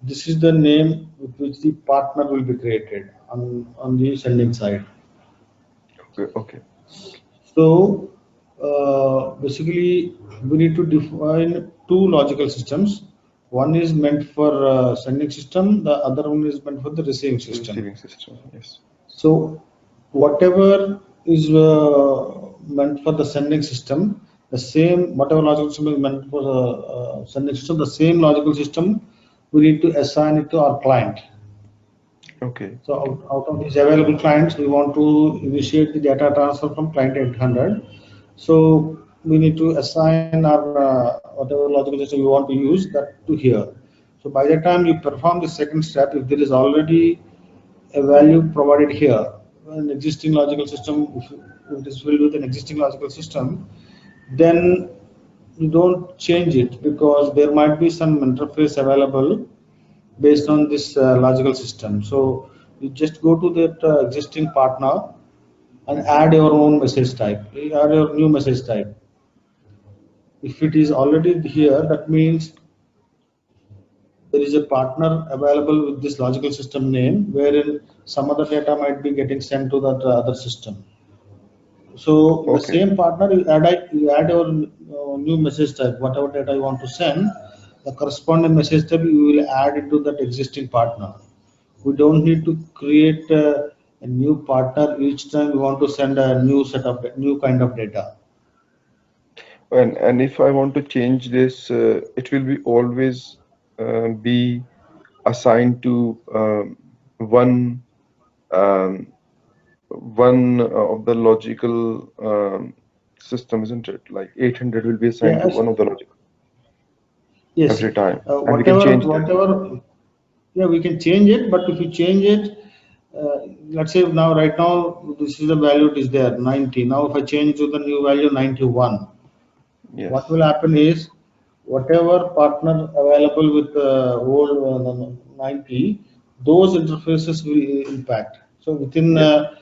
this is the name with which the partner will be created on the sending side. Okay. Okay. So basically, we need to define two logical systems. One is meant for sending system, the other one is meant for the receiving system. Receiving system. Yes. So whatever is meant for the sending system, the same whatever logical system is meant for the sending system, the same logical system we need to assign it to our client. Okay. So Okay. out of these available clients, we want to initiate the data transfer from client 800. So we need to assign our whatever logical system we want to use that to here. So by the time you perform the second step, if there is already a value provided here, an existing logical system, if it is filled with an existing logical system, then you don't change it because there might be some interface available based on this logical system. So you just go to that existing partner and add your own message type, add your new message type. If it is already here, that means there is a partner available with this logical system name wherein some other data might be getting sent to that other system. So in the Okay. same partner, you add your new message type, whatever data you want to send, the corresponding message type you will add into that existing partner. We don't need to create a new partner each time we want to send a new set of new kind of data. And if I want to change this, it will be always be assigned to one um, one of the logical system, isn't it? Like 800 will be assigned to Yes, one of the logical yes. every time, and we can Whatever, change that. whatever. Yeah, we can change it, but if you change it, let's say now, right now, this is the value it is there, 90. Now, if I change to the new value 91, what Yes. will happen is whatever partner available with old 90, those interfaces will impact. So within Yes.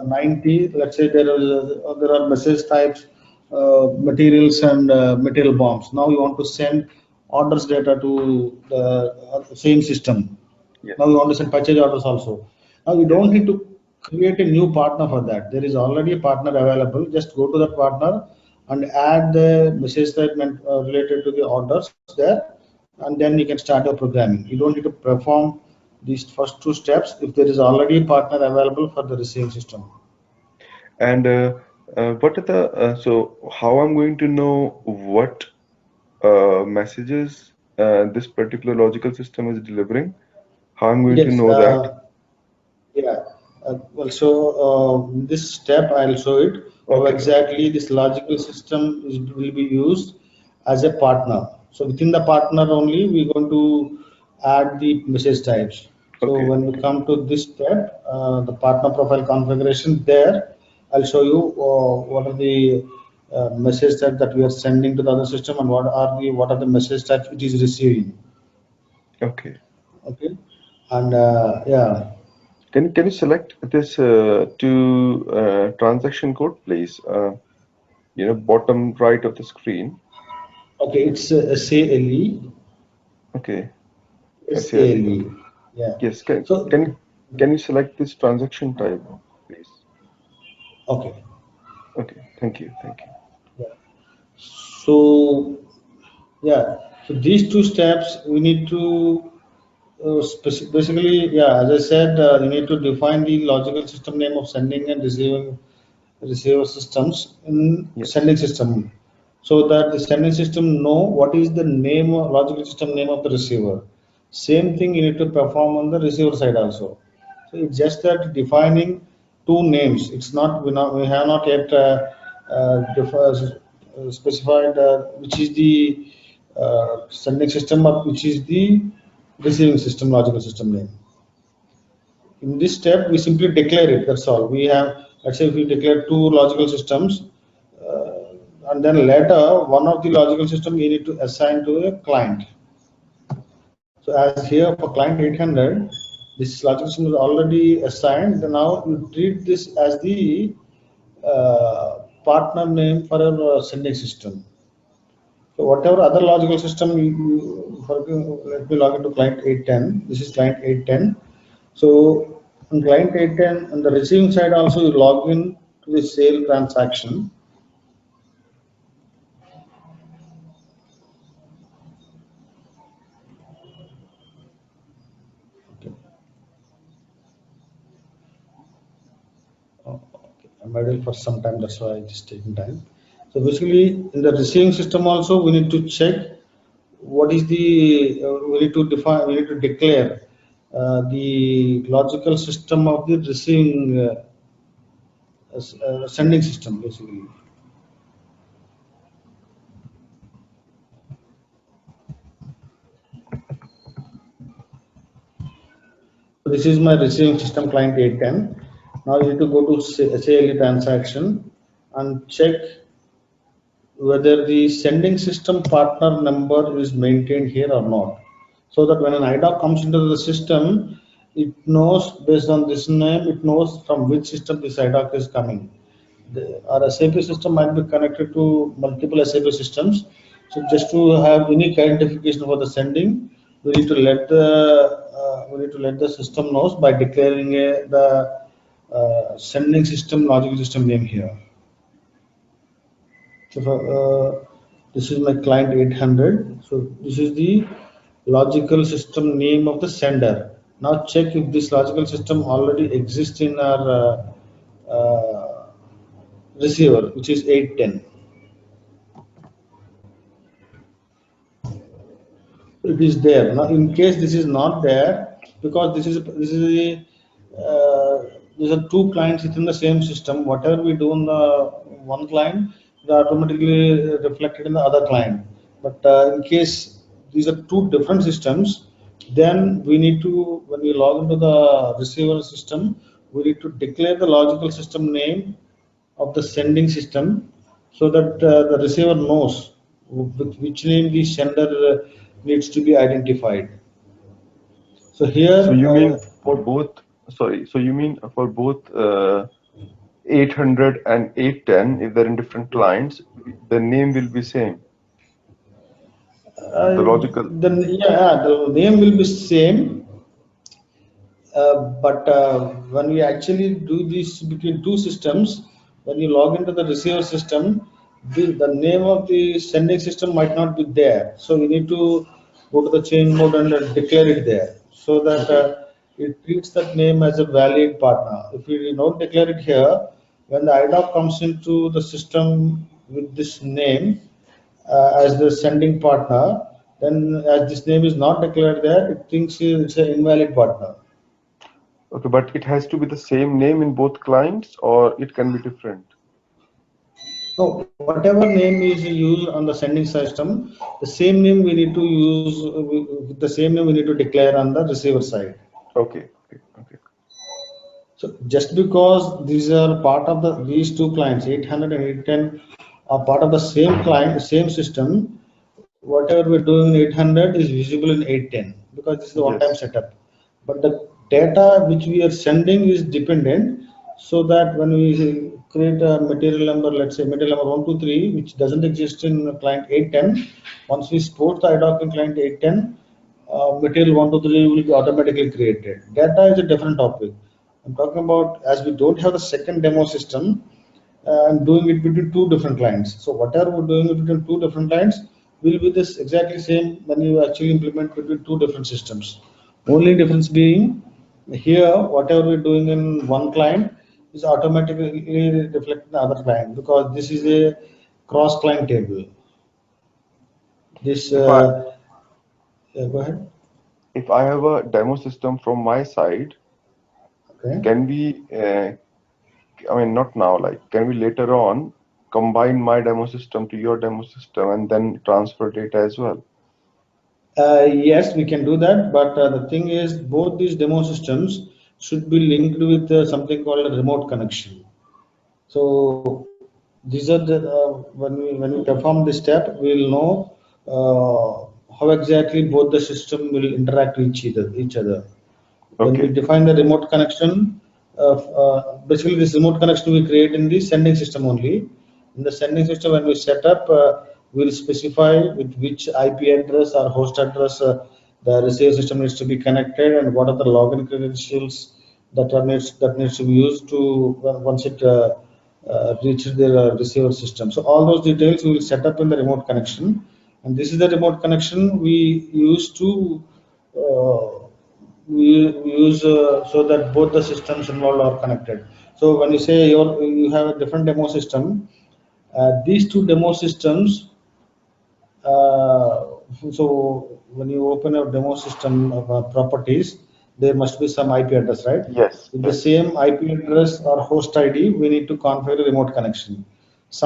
90, let's say there are message types, materials and material bombs. Now you want to send orders data to the same system. Now we Yes. want to send purchase orders also. Now we don't Yes. need to create a new partner for that. There is already a partner available. Just go to that partner and add the message statement related to the orders there, and then you can start your programming. You don't need to perform these first two steps if there is already a partner available for the receiving system. And what are the so how I'm going to know what messages this particular logical system is delivering? How I'm going to Yes, know that? yeah. This step I'll show it how Okay, okay, exactly this logical system will be used as a partner. So within the partner only we're going to add the message types. So okay, when we okay, come to this step, the partner profile configuration, there I'll show you what are the message types that we are sending to the other system and what are the message types which is receiving. okay. Okay, and yeah. Can you select this to transaction code, please? Bottom right of the screen. Okay, it's SALE. Okay, SALE. SALE. Yeah. Yes, can So, can can you select this transaction type, please? okay. Okay, thank you. Yeah. So, yeah. So these two steps we need to basically, yeah, as I said, you need to define the logical system name of sending and receiving receiver systems in Yes. sending system, so that the sending system know what is the name of logical system name of the receiver. Same thing you need to perform on the receiver side also. So it's just that defining two names. It's not we have not yet specified which is the sending system or which is the receiving system logical system name. In this step, we simply declare it. That's all. We have, let's say, if we declare two logical systems, and then later one of the logical system we need to assign to a client. So as here for client 800, this logical system is already assigned. Then now you treat this as the partner name for a sending system. So whatever other logical system let me log into client 810. This is client 810. So on client 810 on the receiving side also you log in to the sale transaction. Okay. Oh, okay. I'm idle for some time, that's why it's taking time. So basically in the receiving system also we need to check what is the we need to define, we need to declare the logical system of the receiving sending system basically. So this is my receiving system client 810. Now you need to go to SALE transaction and check whether the sending system partner number is maintained here or not. So that when an IDOC comes into the system, it knows based on this name, it knows from which system this IDOC is coming. Our SAP system might be connected to multiple SAP systems. So just to have unique identification for the sending, we need to let the system knows by declaring the sending system logical system name here. So this is my client 800. So this is the logical system name of the sender. Now check if this logical system already exists in our receiver, which is 810. It is there. Now, in case this is not there, because this is the these are two clients within the same system. Whatever we do on the one client, is automatically reflected in the other client. But in case these are two different systems, then we need to, when we log into the receiver system, we need to declare the logical system name of the sending system so that the receiver knows with which name the sender needs to be identified. So So here, you mean for both, sorry, so you mean for both 800 and 810, if they're in different clients, the name will be same. The logical. the name will be same, but when we actually do this between two systems, when you log into the receiver system, the name of the sending system might not be there. So you need to go to the change mode and declare it there so that Okay. it treats that name as a valid partner. If we don't declare it here, when the IDOC comes into the system with this name as the sending partner, then as this name is not declared there, it thinks it's an invalid partner. Okay, but it has to be the same name in both clients, or it can be different. No, whatever name is used on the sending system, the same name we need to use, the same name we need to declare on the receiver side. Okay, okay, okay. So just because these are part of these two clients, 800 and 810, are part of the same client, same system, whatever we're doing in 800 is visible in 810 because this is a one-time Yes. setup. But the data which we are sending is dependent, so that when we create a material number, let's say material number 123, which doesn't exist in client 810, once we support the IDOC in client 810, material 123 will be automatically created. Data is a different topic. I'm talking about as we don't have the second demo system, I'm doing it between two different clients. So whatever we're doing it between two different clients will be this exactly same when you actually implement between two different systems. Only difference being here, whatever we're doing in one client is automatically reflected in the other client because this is a cross client table. This, If I yeah, go ahead. if I have a demo system from my side, Okay. can we, I mean, not now, like, can we later on combine my demo system to your demo system and then transfer data as well? Yes, we can do that, but the thing is, both these demo systems should be linked with something called a remote connection. So these are the when we perform this step, we will know how exactly both the system will interact with each other. When we Okay, define the remote connection, basically this remote connection we create in the sending system only. In the sending system, when we set up, we'll specify with which IP address or host address the receiver system needs to be connected, and what are the login credentials that needs to be used to once it reaches the receiver system. So all those details we will set up in the remote connection, and this is the remote connection we use to uh, we use so that both the systems involved are connected. So when you say you have a different demo system, these two demo systems, uh, so when you open a demo system of properties, there must be some IP address, right? yes, With the yes, same IP address or host ID, we need to configure a remote connection.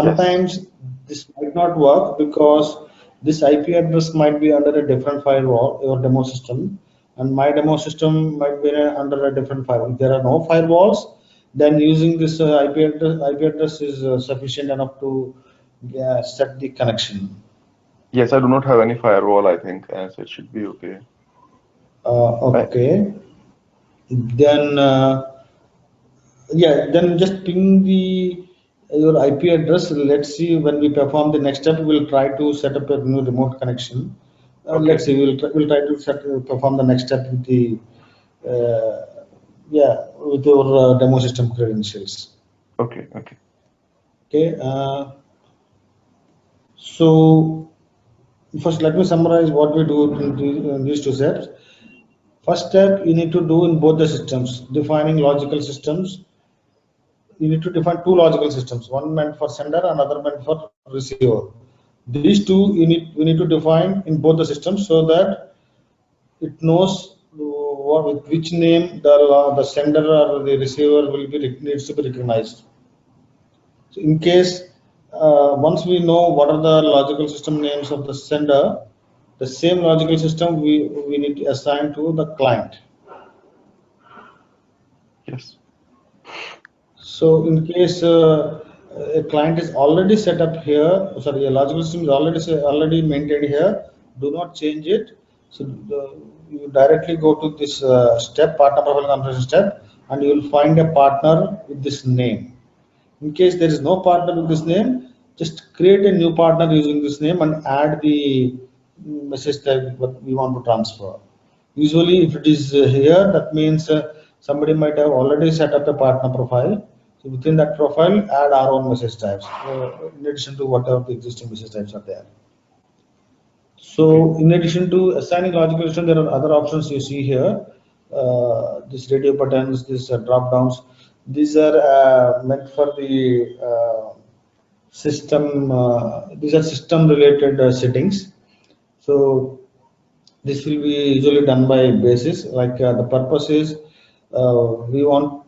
yes, Sometimes this might not work because this IP address might be under a different firewall, your demo system, and my demo system might be under a different firewall. If there are no firewalls, then using this IP address is sufficient enough to set the connection. yes. I do not have any firewall, I think, so it should be okay. I, Okay. Then yeah, then just ping your IP address. Let's see when we perform the next step. We'll try to set up a new remote connection. Let's okay, see. We'll try to perform the next step with the yeah with your demo system credentials. okay, okay, Okay. So first, let me summarize what we do in these two steps. First step you need to do in both the systems, defining logical systems. You need to define two logical systems, one meant for sender, another meant for receiver. These two we need to define in both the systems so that it knows with which name the sender or the receiver will be needs to be recognized. So in case once we know what are the logical system names of the sender, the same logical system we need to assign to the client. yes, So in case a client is already set up here, sorry, a logical system is already maintained here, do not change it. So you directly go to this step, partner profile configuration step, and you will find a partner with this name. In case there is no partner with this name, just create a new partner using this name and add the message type what we want to transfer. Usually, if it is here, that means somebody might have already set up a partner profile. So within that profile, add our own message types in addition to whatever the existing message types are there. okay, So in addition to assigning logical system, there are other options you see here. These radio buttons, these drop downs. These are meant for the system. These are system related settings. So this will be usually done by basis. Like the purpose is We want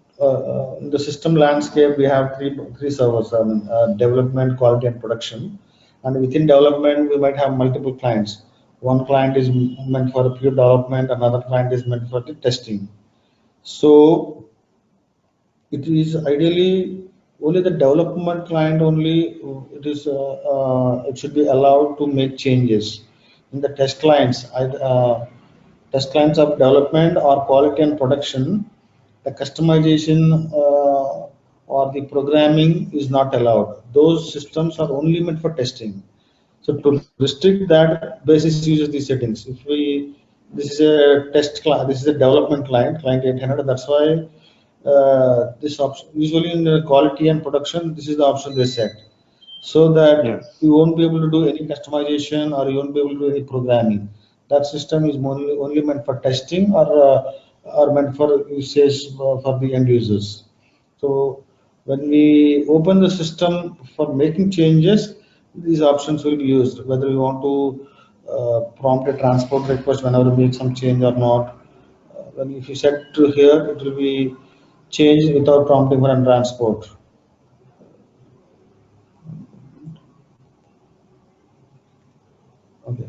in the system landscape we have three servers: development, quality, and production. And within development, we might have multiple clients. One client is meant for pure development, another client is meant for the testing. So it is ideally only the development client only. It should be allowed to make changes. In the test clients, test clients of development or quality and production, the customization or the programming is not allowed. Those systems are only meant for testing. So to restrict that, basis uses these settings. If we This is a this is a development client, client 800. That's why this option usually in the quality and production, this is the option they set, so that Yes. you won't be able to do any customization or you won't be able to do any programming. That system is only meant for testing or meant for usage for the end users. So when we open the system for making changes, these options will be used, whether we want to prompt a transport request whenever we make some change or not. When if you set to here, it will be changed without prompting for a transport. Okay.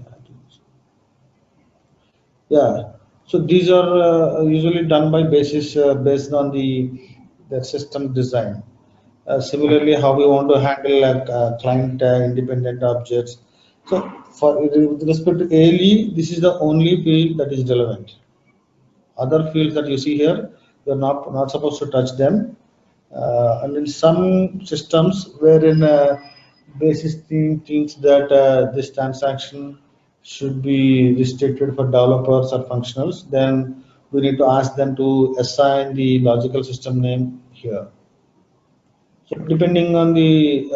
Yeah. So these are usually done by based on the system design. Okay. Similarly, how we want to handle client independent objects. So with respect to ALE, this is the only field that is relevant. Other fields that you see here, you're not supposed to touch them. And in some systems wherein basis team thinks that this transaction should be restricted for developers or functionals, then we need to ask them to assign the logical system name here. So depending on the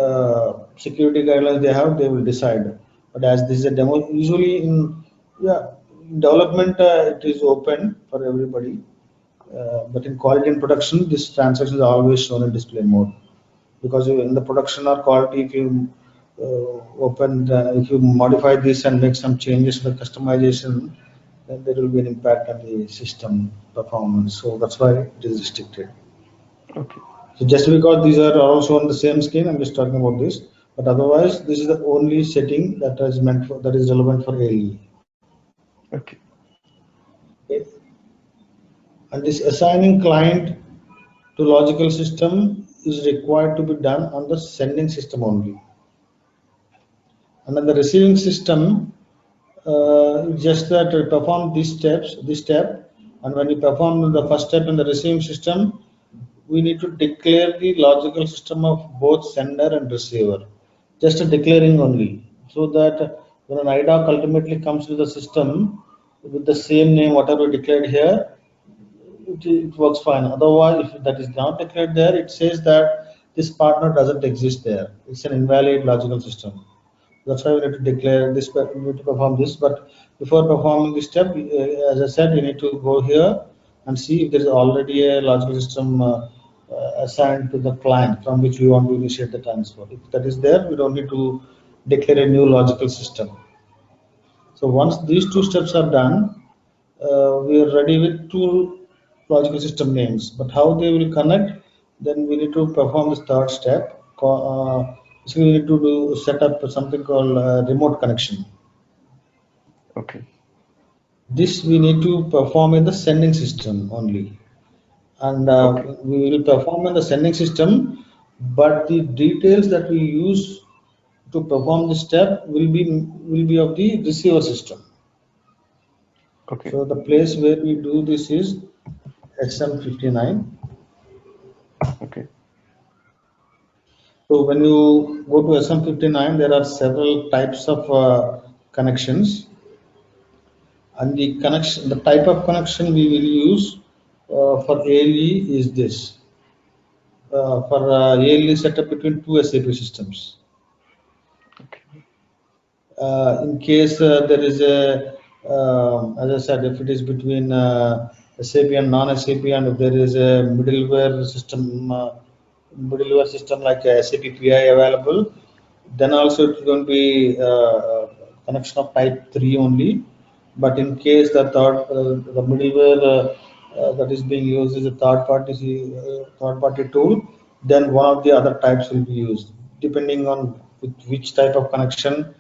security guidelines they have, they will decide. But as this is a demo, usually in development it is open for everybody. But in quality and production, this transaction is always shown in display mode, because in the production or quality, if you if you modify this and make some changes for customization, then there will be an impact on the system performance. So that's why it is restricted. Okay. So just because these are also on the same screen, I'm just talking about this. But otherwise, this is the only setting that is meant for, that is relevant for AE. Okay. Okay. And this assigning client to logical system is required to be done on the sending system only. And on the receiving system, just that we perform this step, and when we perform the first step in the receiving system, we need to declare the logical system of both sender and receiver, just a declaring only, so that when an IDOC ultimately comes to the system with the same name, whatever we declared here, it works fine. Otherwise, if that is not declared there, it says that this partner doesn't exist there. It's an invalid logical system. That's why we need to declare this, we need to perform this. But before performing this step, as I said, you need to go here and see if there is already a logical system assigned to the client from which we want to initiate the transfer. If that is there, we don't need to declare a new logical system. So once these two steps are done, we are ready with two logical system names. But how they will connect, then we need to perform this third step. So we need to set up something called remote connection. Okay. This we need to perform in the sending system only, and Okay. we will perform in the sending system. But the details that we use to perform the step will be of the receiver system. Okay. So the place where we do this is SM59. Okay. So when you go to SM59, there are several types of connections, and the type of connection we will use for ALE is this. For ALE setup between two SAP systems. Okay. In case there is a, as I said, if it is between SAP and non-SAP, and if there is a middleware system like SAP PI available, then also it's going to be connection of type 3 only. But in case the middleware that is being used is a third party tool, then one of the other types will be used depending on with which type of connection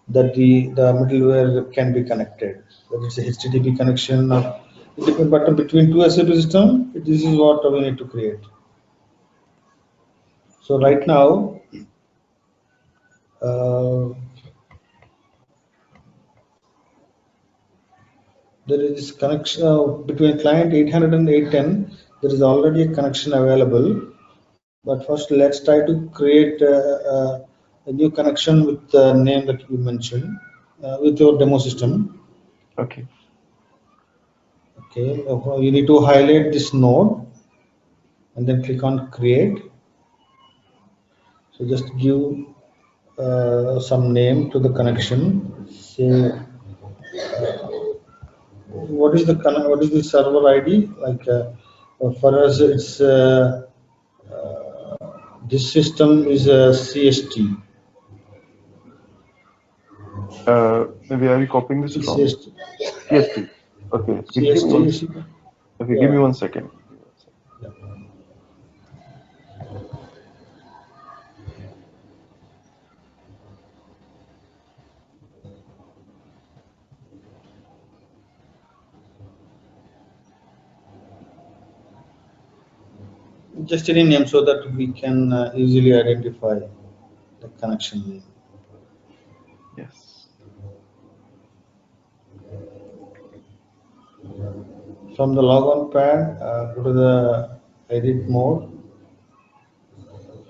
that the middleware can be connected. Whether it's a HTTP connection or it depends, but between two SAP system, this is what we need to create. So right Okay. now, uh, there is this connection between client 800 and 810. There is already a connection available. But first, let's try to create a new connection with the name that you mentioned with your demo system. Okay. Okay, you need to highlight this node and then click on create. So just give some name to the connection. Say what is the server ID? Like for us, it's this system is a CST. Maybe are you copying this from CST. CST? Okay. Give me CST one. is Okay. Give yeah. me 1 second. Yeah. Just any name so that we can easily identify the connection name. Yes. From the logon pad, go to the edit mode.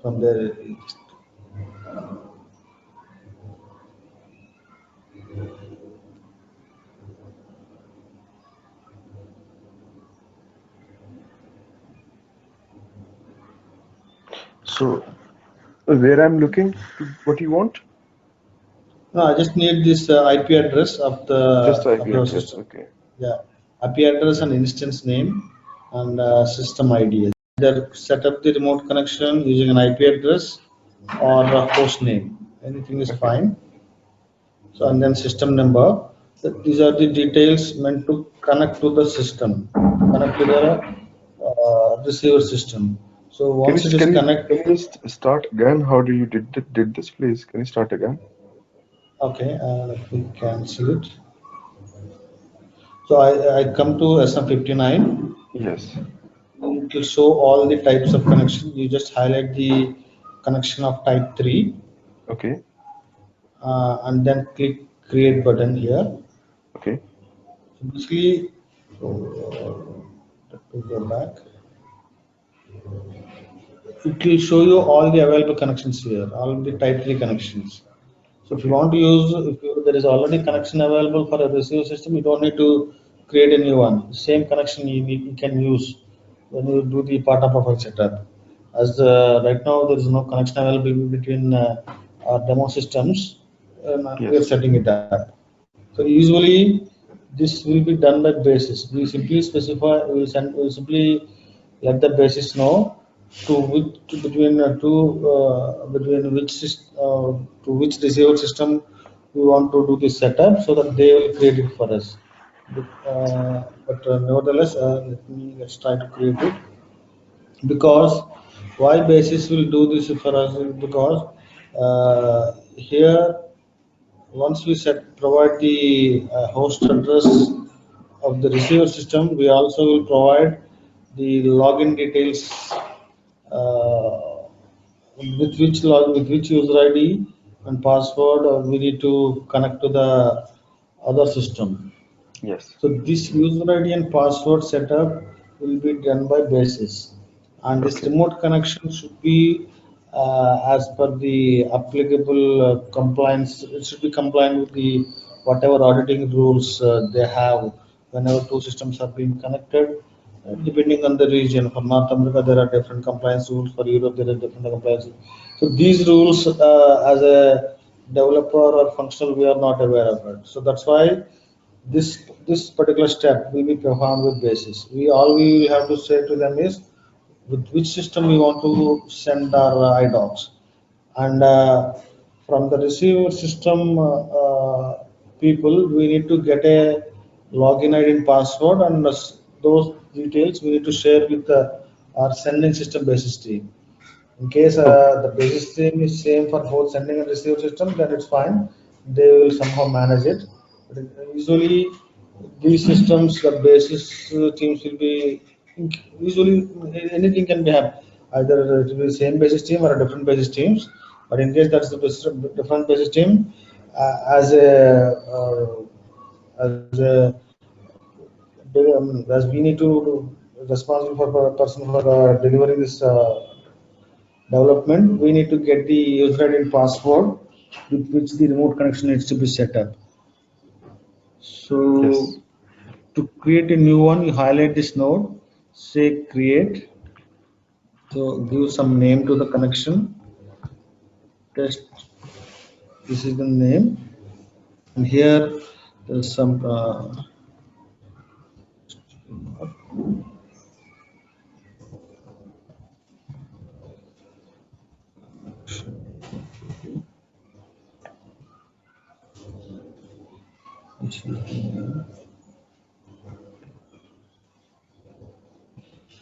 From there, So where I'm looking to what you want? no, I just need this IP address Just IP of your address. system. Okay. Yeah, IP address and instance name and system ID. Either set up the remote connection using an IP address or a host name. Anything is Okay. fine. So and then system number. These are the details meant to connect to the system, connect to the receiver system. So Can once you it is can connect, you just start again? How do you did this, please? Can you start again? okay, let me cancel it. So I come to SM59. Yes. It will show all the types of connection. You just highlight the connection of type 3 Okay. and then click create button here. Okay. So basically, let me go back. It will show you all the available connections here, all the type 3 connections. So if you Okay. want to use, there is already connection available for a receiver system, you don't need to create a new one. Same connection you can use when you do the partner profile setup. As right now there is no connection available between our demo systems, we are Yes. setting it up. So usually this will be done by basis. We simply specify, we simply let the basis know between between to which receiver system we want to do the setup so that they will create it for us. But nevertheless, let's try to create it because why basis will do this for us is because here once we provide the host address of the receiver system, we also will provide the login details uh, with which user ID and password we need to connect to the other system. Yes. So this user ID and password setup will be done by basis, and this Okay. remote connection should be as per the applicable compliance. It should be compliant with the whatever auditing rules they have whenever two systems are being connected. Depending on the region, for North America there are different compliance rules. For Europe there are different compliance rules. So these rules, as a developer or functional, we are not aware of it. So that's why this particular step will be performed with basis. We will have to say to them is with which system we want to send our IDOCs, and from the receiver system people we need to get a login ID and password, and those details we need to share with our sending system basis team. In case Okay. the basis stream is same for both sending and receive system, then it's fine. They will somehow manage it. But usually, these systems, the basis teams will be usually anything can be have either it will be the same basis team or a different basis teams. But in case that's the different basis team, as a as we need to responsible for person for delivering this development, we need to get the user ID and password with which the remote connection needs to be set up. Yes. So to create a new one, you highlight this node, say create, so give some name to the connection, test, this is the name, and here there's some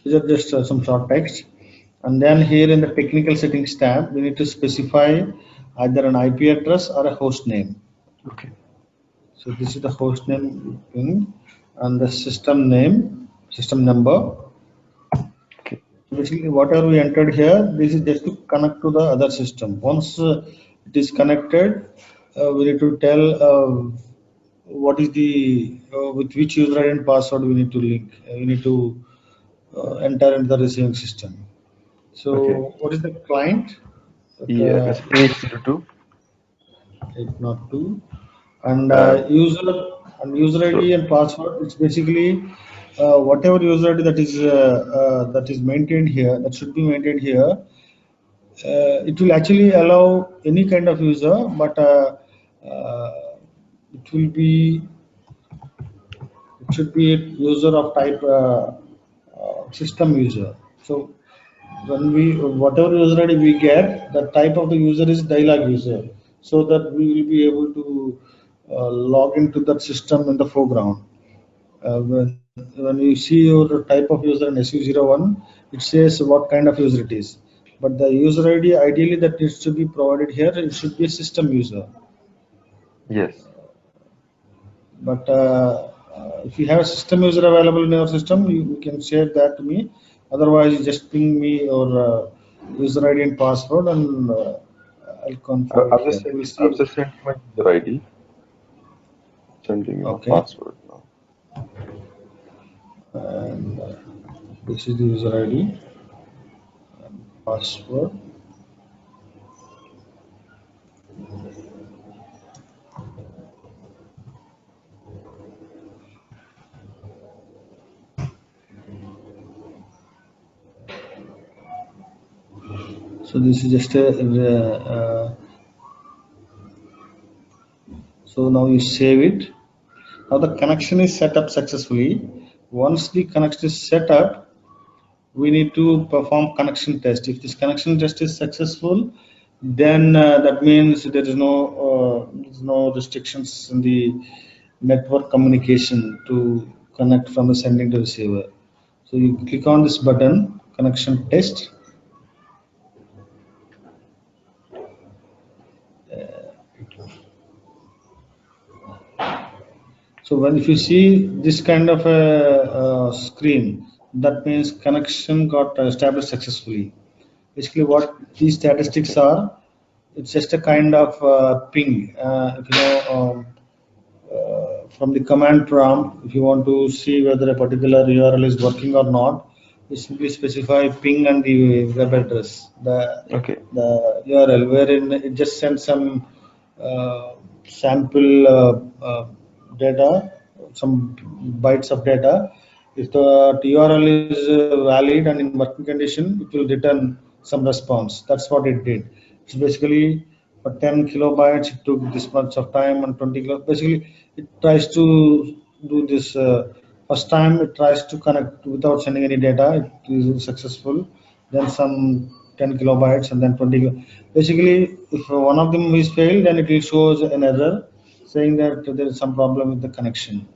these are just some short text. And then here in the technical settings tab, we need to specify either an IP address or a host name. Okay. So this is the host name thing, and the system name, system number. Okay. Basically, whatever we entered here, this is just to connect to the other system. Once it is connected, we need to tell what is the with which user ID and password we need to link. We need to enter into the receiving system. Okay. So what is the client? EMS 802. 802 and Uh, user so ID and password. It's basically whatever user ID that is maintained here, that should be maintained here. It will actually allow any kind of user, but uh, it will be it should be a user of type system user. So when we whatever user ID we get, the type of the user is dialog user, so that we will be able to log into that system in the foreground. When you see your type of user in SU01, it says what kind of user it is. But the user ID ideally that needs to be provided here, it should be a system user. yes. But if you have a system user available in your system, you can share that to me. Otherwise, you just ping me your user ID and password, and I'll confirm it here. We'll I've see. just sent you my user ID. Sending you my Okay, password now. and this is the user ID, password. So this is just a. So now you save it. Now the connection is set up successfully. Once the connection is set up, we need to perform connection test. If this connection test is successful, then that means there's no restrictions in the network communication to connect from the sending to receiver. So you click on this button, connection test. So when if you see this kind of a screen, that means connection got established successfully. Basically, what these statistics are, it's just a kind of ping. If you know, from the command prompt, if you want to see whether a particular URL is working or not, you simply specify ping and the web address, Okay. the URL, wherein it just sends some sample data, some bytes of data. If the URL is valid and in working condition, it will return some response. That's what it did. It's basically for 10 kilobytes, it took this much of time, and 20 kilo. Basically, it tries to do this. First time, it tries to connect without sending any data. It is successful. Then some 10 kilobytes, and then 20. Basically, if one of them is failed, then it will show an error saying that there is some problem with the connection.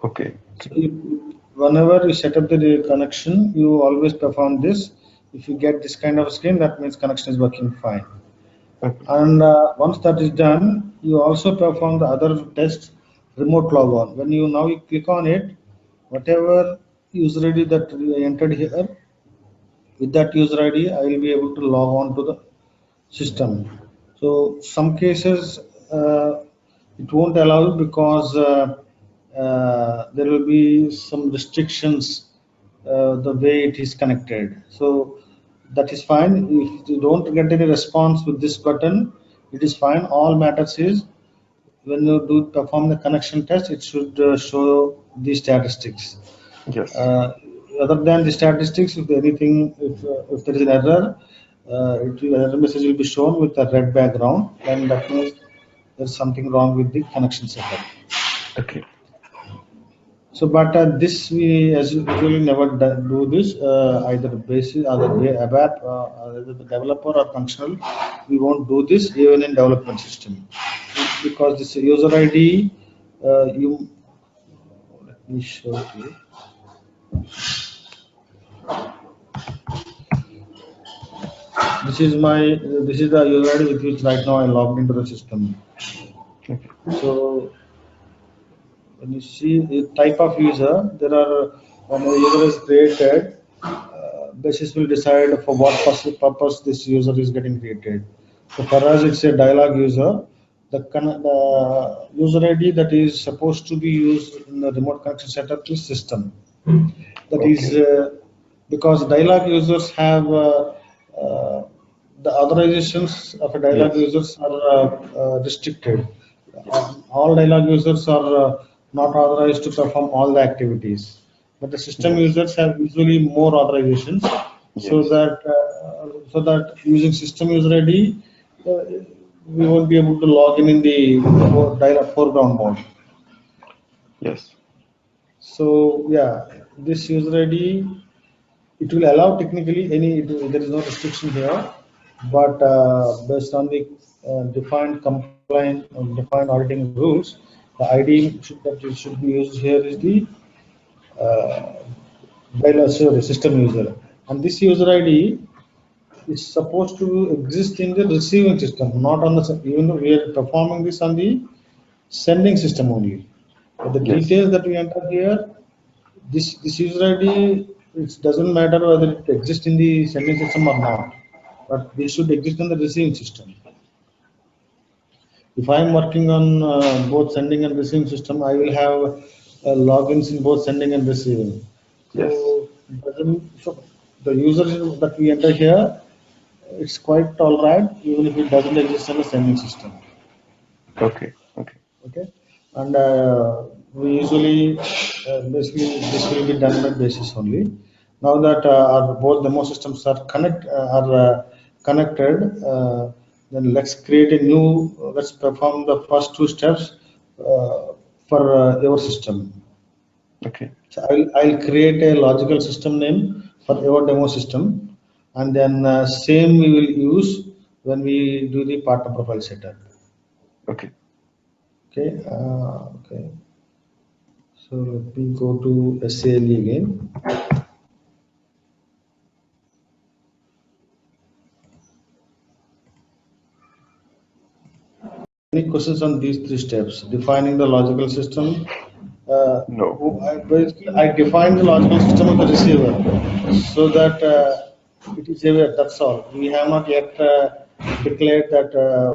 Okay. So Okay. whenever you set up the connection, you always perform this. If you get this kind of screen, that means connection is working fine. Okay. And once that is done, you also perform the other test, remote log on. When you now you click on it, whatever user ID that you entered here, with that user ID, I will be able to log on to the system. So some cases it won't allow you because there will be some restrictions the way it is connected. So that is fine. If you don't get any response with this button, it is fine. All matters is when you do perform the connection test, it should show the statistics. Yes. Other than the statistics, if anything, if there is an error, error message will be shown with a red background, and that means there's something wrong with the connection setup. Okay. So, but this we as usually never do this either basis either ABAP, either the developer or functional. We won't do this even in development system because this user ID you let me show you. This is the user ID with which right now I logged into the system. Okay. So when you see the type of user, there are when a user is created, basis will decide for what purpose this user is getting created. So for us, it's a dialog user. The user ID that is supposed to be used in the remote connection setup is system. That Okay. is because dialog users have the authorizations of a dialog Yes. users are restricted. All dialog users are not authorized to perform all the activities, but the system Yes. users have usually more authorizations. So Yes. that using system user ID, we won't be able to log in the dialog foreground mode. Yes. So yeah, this user ID it will allow technically there is no restriction here, but based on the defined compliant defined auditing rules, the ID that it should be used here is the uh, sorry, system user, and this user ID is supposed to exist in the receiving system, not on the even though we are performing this on the sending system only. But the Yes. details that we enter here, this user ID, it doesn't matter whether it exists in the sending system or not, but this should exist in the receiving system. If I am working on both sending and receiving system, I will have logins in both sending and receiving. Yes. So the user that we enter here, it's quite all right, even if it doesn't exist in the sending system. Okay. Okay. Okay, and we usually basically this will be done by basis only. Now that our both demo systems are connected, then let's create a new. Let's perform the first two steps for your system. Okay. So I'll create a logical system name for your demo system, and then same we will use when we do the partner profile setup. Okay. Okay. Okay. So let me go to SALE again. Any questions on these three steps? Defining the logical system. No. I define the logical system of the receiver so that it is aware. That's all. We have not yet declared that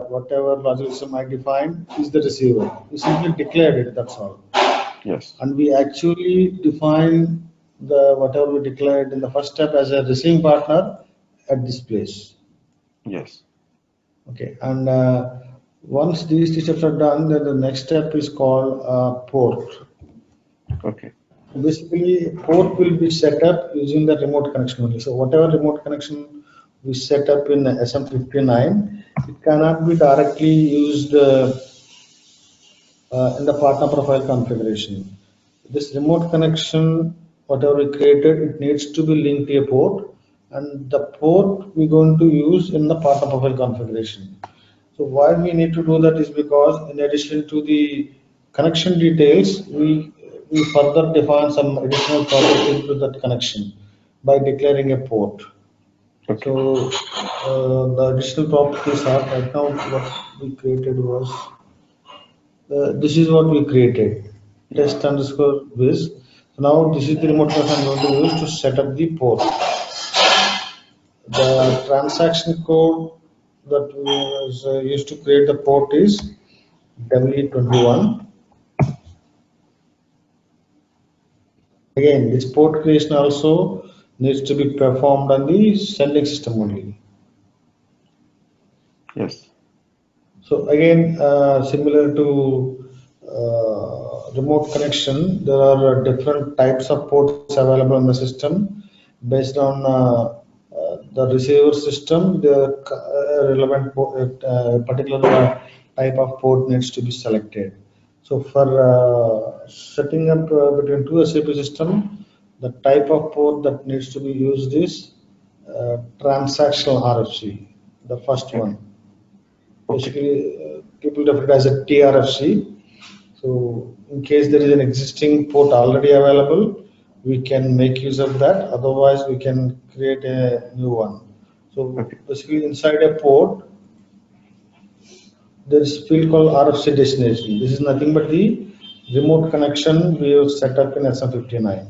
whatever logical system I define is the receiver. We simply declared it. That's all. Yes. And we actually define the whatever we declared in the first step as a receiving partner at this place. Yes. Okay, and once these two steps are done, then the next step is called port. Okay. Basically, port will be set up using the remote connection only. So whatever remote connection we set up in SM59, it cannot be directly used in the partner profile configuration. This remote connection, whatever we created, it needs to be linked to a port, and the port we're going to use in the partner profile configuration. So why we need to do that is because in addition to the connection details, we further define some additional properties to that connection by declaring a port. Okay. So the additional properties are right now what we created was this is what we created test underscore biz. So now this is the remote control I'm going to use to set up the port. The transaction code that was used to create the port is W21. Again, this port creation also needs to be performed on the sending system only. Yes. So again, similar to remote connection, there are different types of ports available in the system based on the receiver system. The relevant particular type of port needs to be selected. So for setting up between two SAP system, the type of port that needs to be used is transactional RFC, the first Okay. one. Okay. Basically, people define it as a TRFC. So, in case there is an existing port already available, we can make use of that. Otherwise, we can create a new one. So, Okay. basically, inside a port, there is a field called RFC destination. This is nothing but the remote connection we have set up in SM59.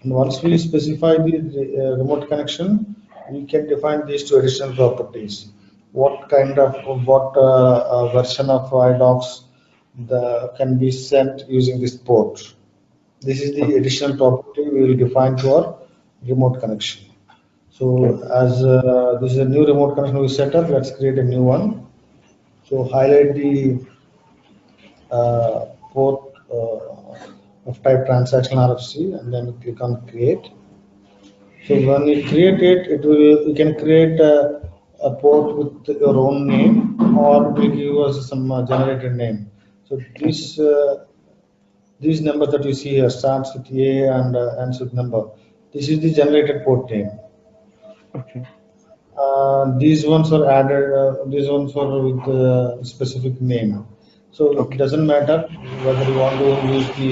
And once we Okay. specify the remote connection, we can define these two additional properties. What kind of what version of IDOCs can be sent using this port. This is the Okay. additional property we will define to our remote connection. So Okay. as this is a new remote connection we set up, let's create a new one. So highlight the port of type transactional RFC and then click on create. So when you create it, it will you can create a port with your own name, or it will give us some generated name. So Okay. these numbers that you see here starts with A and ends with number. This is the generated port name. Okay. These ones are added. These ones are with specific name. So it Okay. doesn't matter whether you want to use the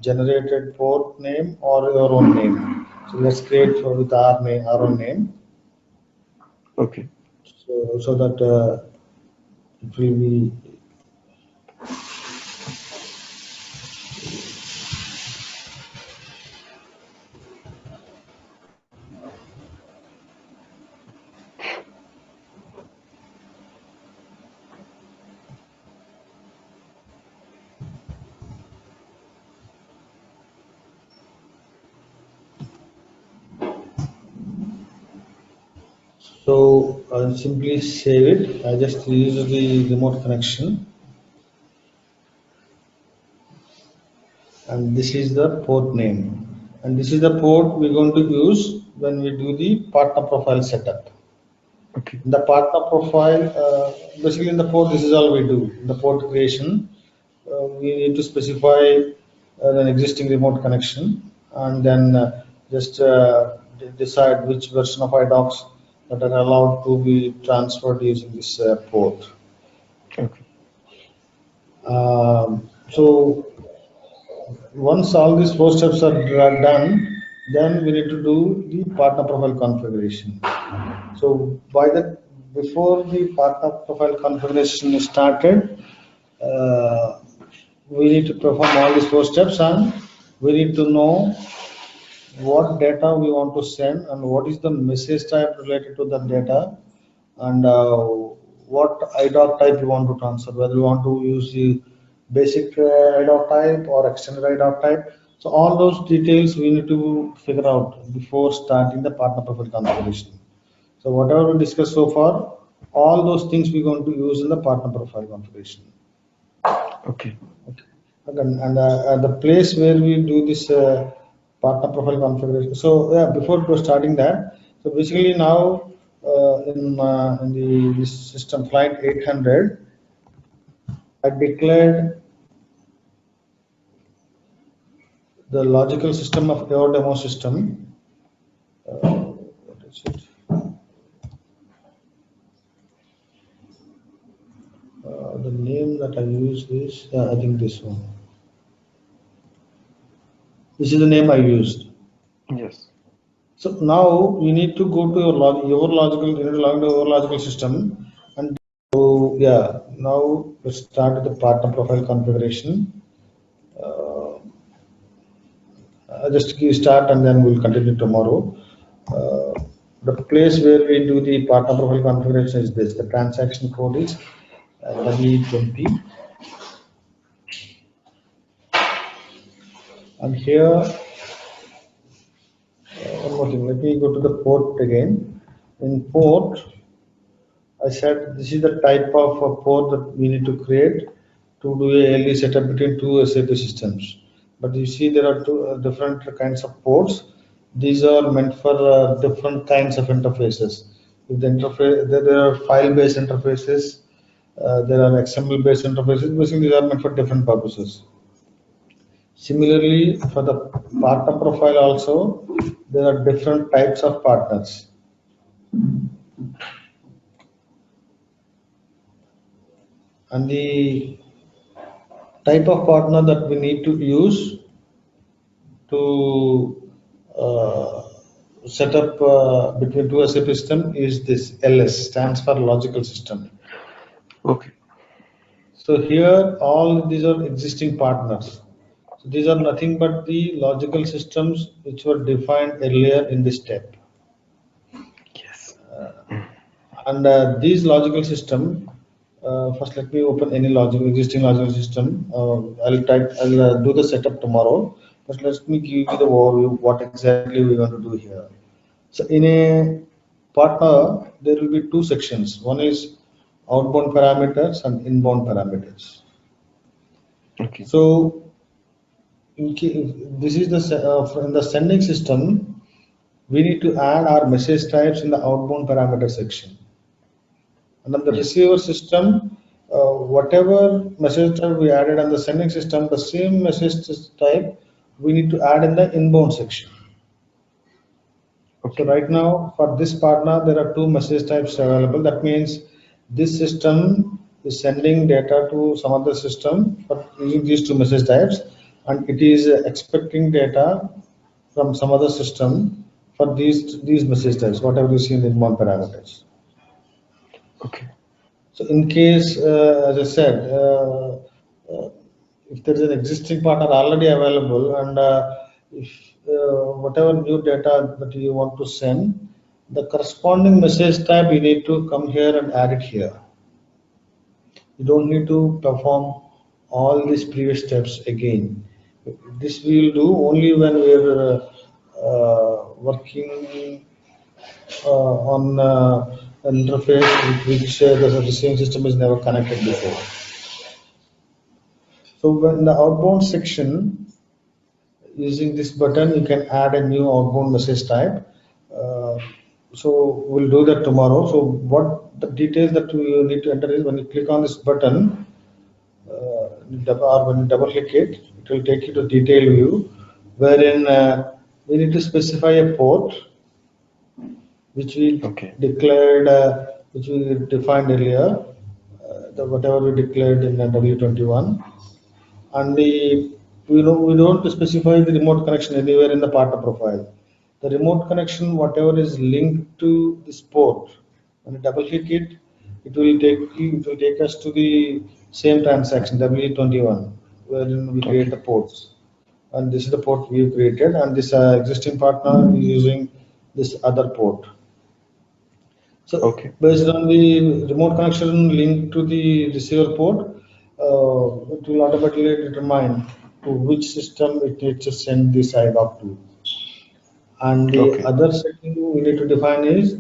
generated port name or your own name. So let's create for with our name, our own name. Okay. So that it will be so I'll simply save it. I just use the remote connection, and this is the port name, and this is the port we're going to use when we do the partner profile setup. Okay. In the partner profile, basically in the port, this is all we do. In the port creation, we need to specify an existing remote connection and then just decide which version of IDOCs that are allowed to be transferred using this port. Okay. So once all these four steps are done, then we need to do the partner profile configuration. So by the before the partner profile configuration is started, uh, we need to perform all these four steps, and we need to know what data we want to send and what is the message type related to that data, and what IDOC type you want to transfer, whether you want to use the basic IDOC type or extended IDOC type. So all those details we need to figure out before starting the partner profile configuration. So whatever we discussed so far, all those things we're going to use in the partner profile configuration. Okay. Okay. Again, and the place where we do this partner profile configuration. So yeah, before starting that, so basically now in the this system client 800, I declared the logical system of your demo system. What is it? The name that I use is I think this one. This is the name I used. Yes. So now you need to go to your logical, you need to log into your logical system, and so yeah, now let's start with the partner profile configuration. Uh, just give start and then we'll continue tomorrow. The place where we do the partner profile configuration is this. The transaction code is W20, and here one more thing. Let me go to the port again. In port, I said this is the type of port that we need to create to do a ALE setup between two SAP systems. But you see there are two different kinds of ports. These are meant for different kinds of interfaces. If the interface, there are file-based interfaces, there are XML-based interfaces. Basically, these are meant for different purposes. Similarly, for the partner profile also, there are different types of partners. And the type of partner that we need to use to set up between two SAP system is this LS, stands for logical system. Okay. So here all these are existing partners. So these are nothing but the logical systems which were defined earlier in this step. Yes. And these logical system, first let me open any logical existing logical system. I'll do the setup tomorrow. But let me give you the overview what exactly we want to do here. So in a partner, there will be two sections. One is outbound parameters and inbound parameters. Okay. So this is in the sending system, we need to add our message types in the outbound parameter section. And on the Yes. receiver system, whatever message type we added on the sending system, the same message type we need to add in the inbound section. So Okay. right now for this partner, there are two message types available. That means this system is sending data to some other system for using these two message types, and it is expecting data from some other system for these message types, whatever you see in the inbound parameters. Okay. So in case, as I said, if there is an existing partner already available, and if whatever new data that you want to send, the corresponding message type you need to come here and add it here. You don't need to perform all these previous steps again. This we will do only when we are working on an interface with which the receiving system is never connected before. So when the outbound section, using this button, you can add a new outbound message type. Uh, so we'll do that tomorrow. So what the details that you need to enter is when you click on this button, or when you double click it, it will take you to detail view, wherein we need to specify a port which we Okay. declared, which we defined earlier, whatever we declared in W21, and we don't specify the remote connection anywhere in the partner profile. The remote connection, whatever is linked to this port, when you double click it, it will take us to the same transaction W21, wherein we create Okay. the ports. And this is the port we created, and this existing partner is using this other port. So Okay. based on the remote connection linked to the receiver port, it will automatically determine to which system it needs to send this IDOC to. And the Okay. other setting we need to define is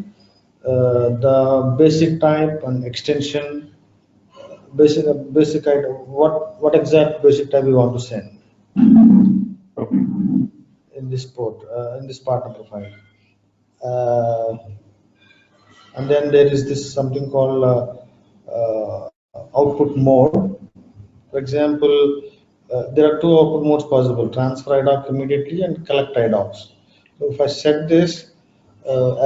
the basic type and extension, basic item, what exact basic type we want to send Okay. in this port, in this partner profile. Uh, and then there is this something called output mode. For example, there are two output modes possible: transfer IDOC immediately and collect IDOCs. So if I set this,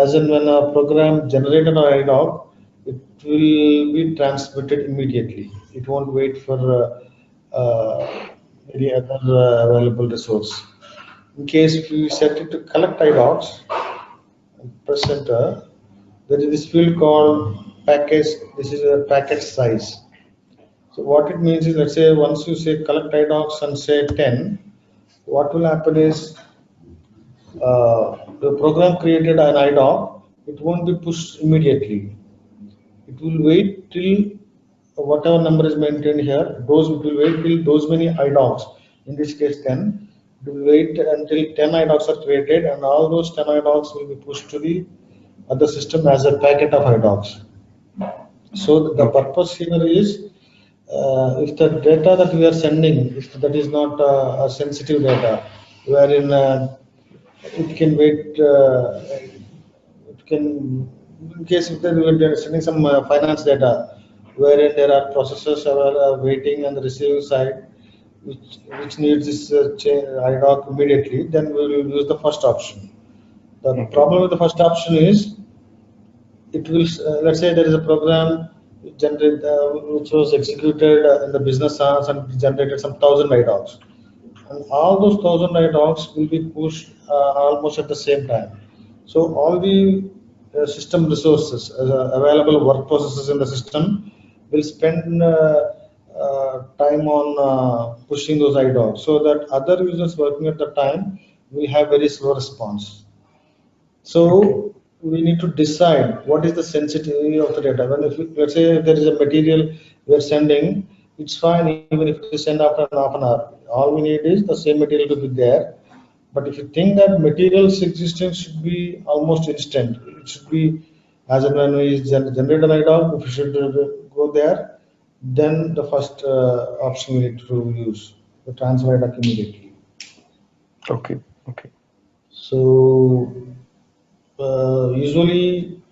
as and when a program generated an IDOC, it will be transmitted immediately. It won't wait for any other available resource. In case if we set it to collect IDOCs and press enter, there is this field called package. This is a package size. So what it means is, let's say once you say collect IDOCs and say 10, what will happen is the program created an IDOC, it won't be pushed immediately. It will wait till whatever number is maintained here, those it will wait till those many IDOCs, in this case 10, it will wait until 10 IDOCs are created, and all those 10 IDOCs will be pushed to the other system as a packet of IDOCs. So the purpose here is, if the data that we are sending, if that is not a sensitive data, wherein it can wait, it can, in case if we are sending some finance data, wherein there are processors are waiting on the receiving side, which needs this IDOC immediately, then we will use the first option. The problem with the first option is, it will, let's say there is a program which was executed in the business hours and generated some 1,000 IDOCs, and all those 1,000 IDOCs will be pushed almost at the same time. So all the system resources, available work processes in the system, will spend time on pushing those IDOCs, so that other users working at the time will have very slow response. So we need to decide what is the sensitivity of the data. When if let's say there is a material we are sending, it's fine even if it is sent after an half an hour. All we need is the same material to be there. But if you think that material's existence should be almost instant, it should be as and when we generate an item, if we should go there, then the first option we need to use, the transfer IDOC immediately. Okay. Okay. So usually,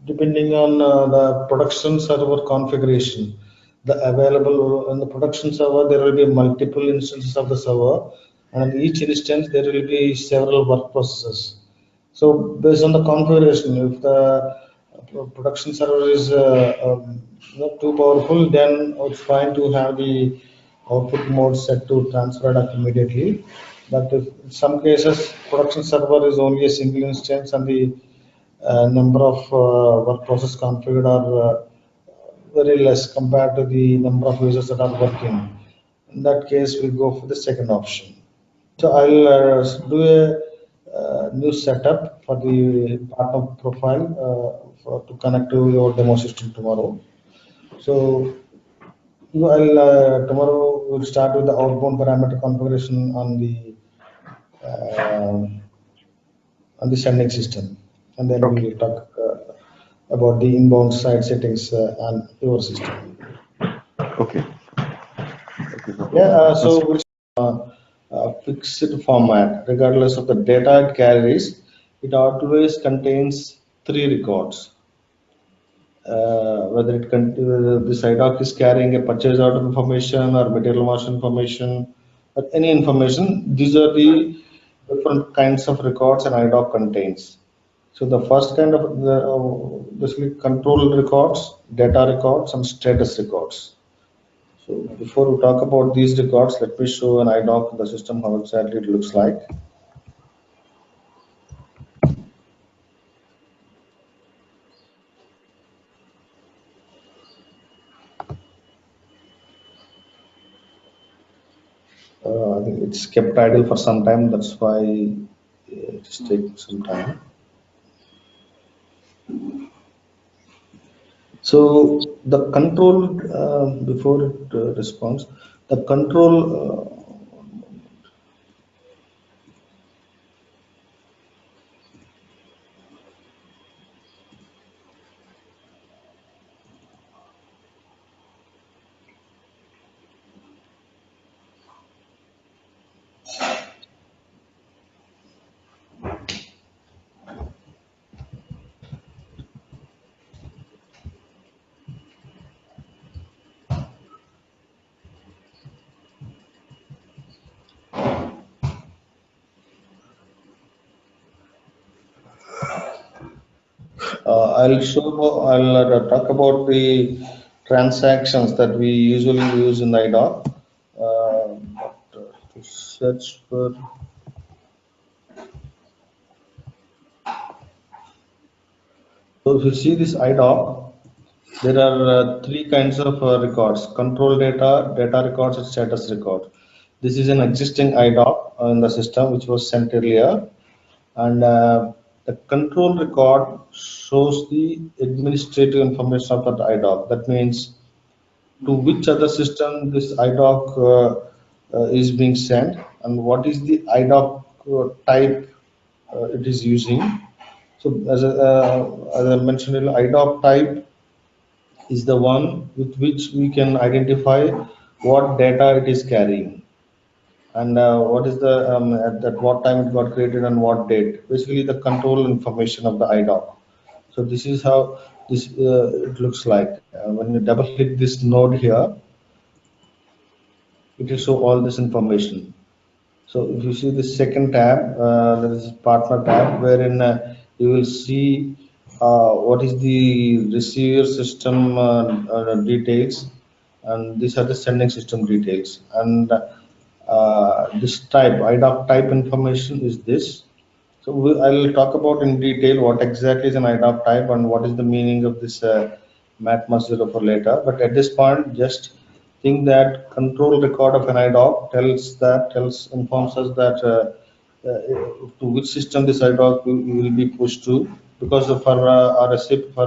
depending on the production server configuration, the available in the production server, there will be multiple instances of the server, and in each instance there will be several work processes. So based on the configuration, if the production server is not too powerful, then it's fine to have the output mode set to transfer IDOC immediately. But if in some cases production server is only a single instance and the number of work process configured are very less compared to the number of users that are working, in that case we go for the second option. So I'll do a new setup for the partner profile to connect to your demo system tomorrow. So tomorrow we'll start with the outbound parameter configuration on the sending system, and then we will talk about the inbound side settings on your system. Okay. Yeah. So we'll fixed format, regardless of the data it carries, it always contains 3 records. Whether this IDOC is carrying a purchase order information or material master information or any information, these are the different kinds of records an IDOC contains. So the first kind of basically control records, data records, and status records. So before we talk about these records, let me show an IDOC in the system how exactly it looks like. I think it's kept idle for some time. That's why it's taking some time. So the control, before it responds, the control. I'll talk about the transactions that we usually use in IDOC. To search for So if you see this IDOC, there are three kinds of records: control data, data records, and status record. This is an existing IDOC in the system which was sent earlier, and the control record shows the administrative information of that IDOC. That means to which other system this IDOC is being sent, and what is the IDOC type it is using. So as I mentioned earlier, IDOC type is the one with which we can identify what data it is carrying, and what is the at what time it got created and what date. Basically, the control information of the IDOC. So this is how this it looks like. When you double click this node here, it will show all this information. So if you see the second tab, there is partner tab, wherein you will see what is the receiver system details, and these are the sending system details. And this type, IDOC type information is this. So I'll talk about in detail what exactly is an IDOC type and what is the meaning of this matmas 04 later. But at this point, just think that control record of an IDOC informs us that to which system this IDOC will be pushed to. Because for our SAP, for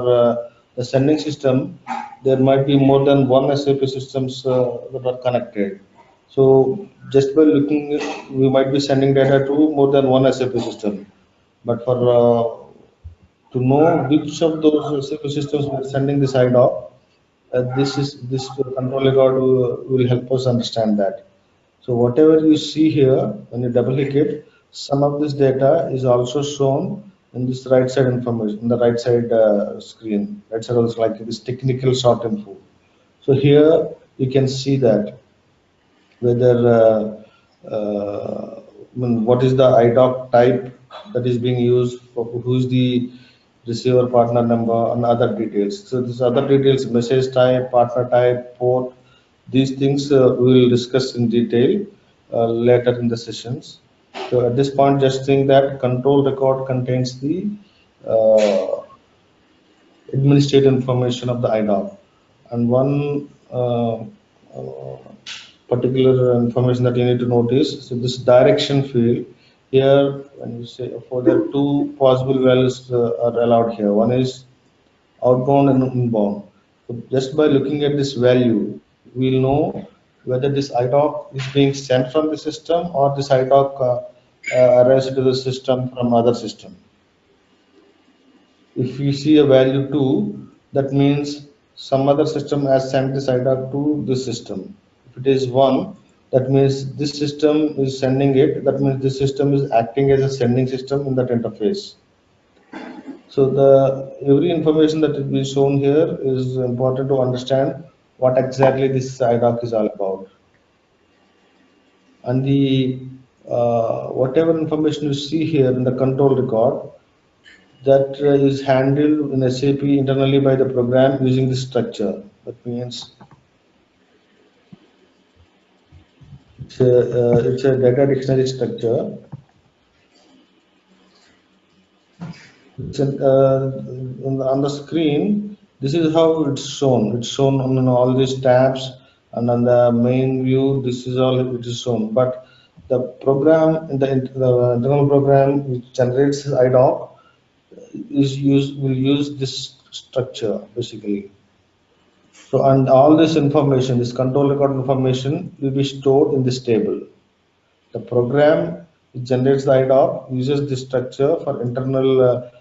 the sending system, there might be more than one SAP systems that are connected. So just by looking, we might be sending data to more than one SAP system. But for to know which of those SAP systems we are sending this IDOC, this control record will help us understand that. So whatever you see here, when you double click it, some of this data is also shown in this right side information, in the right side screen. Right side also like this technical short info. So here you can see that whether what is the IDOC type that is being used, for who is the receiver partner number, and other details. So these other details, message type, partner type, port, these things we will discuss in detail later in the sessions. So at this point, just think that control record contains the uh, administrative information of the IDOC. And one particular information that you need to notice, so this direction field here, when you say for there are two possible values are allowed here. One is outbound and inbound. So just by looking at this value, we'll know whether this IDOC is being sent from the system or this IDOC arrives to the system from other system. If we see a value 2, that means some other system has sent this IDOC to this system. If it is 1, that means this system is sending it. That means this system is acting as a sending system in that interface. So the every information that is being shown here is important to understand what exactly this IDOC is all about. And the whatever information you see here in the control record, that is handled in SAP internally by the program using this structure. That means it's a data dictionary structure. It's on the screen. This is how it's shown. It's shown on all these tabs, and on the main view, this is all it is shown. But the program, the internal program which generates IDOC will use this structure basically. So, and all this information, this control record information will be stored in this table. The program which generates the IDOC uses this structure for internal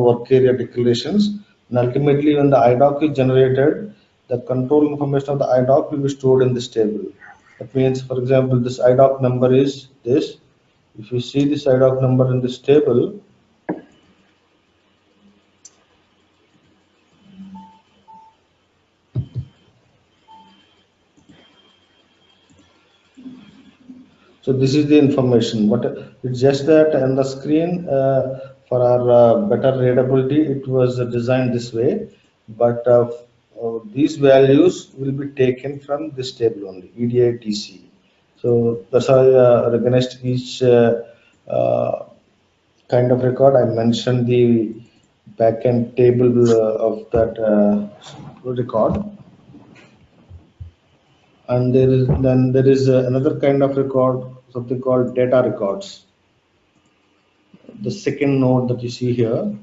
work area declarations, and ultimately when the IDOC is generated, the control information of the IDOC will be stored in this table. That means, for example, this IDOC number is this. If you see this IDOC number in this table, so this is the information. But it's just that on the screen for our better readability, it was designed this way. But these values will be taken from this table only, EDI-TC. So that's how I recognized each kind of record. I mentioned the backend table of that record, and there is another kind of record, something called data records. The second node that you see here.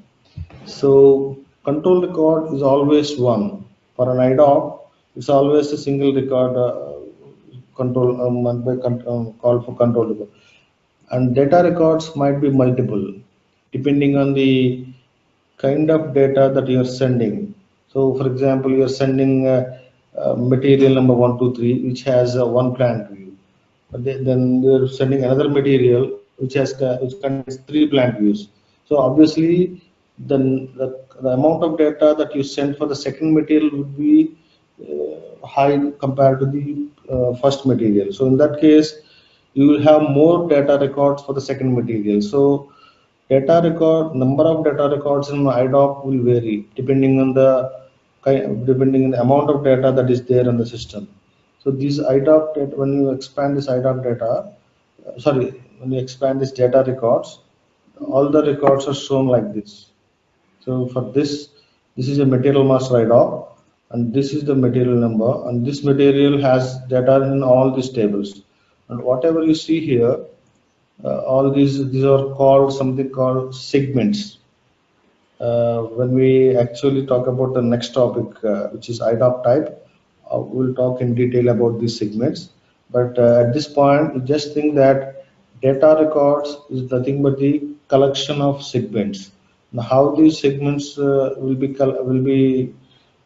So control record is always one. For an IDOC, it's always a single record control call for control record. And data records might be multiple, depending on the kind of data that you are sending. So, for example, you are sending material number 123, which has one plant view. But then you are sending another material which contains three plant views. So obviously, the amount of data that you send for the second material would be high compared to the first material. So in that case, you will have more data records for the second material. So data record number of data records in IDOC will vary depending on the amount of data that is there in the system. So these IDOC data, when you expand this IDOC data, when you expand this data records, all the records are shown like this. So for this is a material master IDOC, and this is the material number, and this material has data in all these tables. And whatever you see here, all these are called something called segments. When we actually talk about the next topic, which is IDOC type, we'll talk in detail about these segments. But at this point, you just think that data records is nothing but the collection of segments. Now, how these segments will be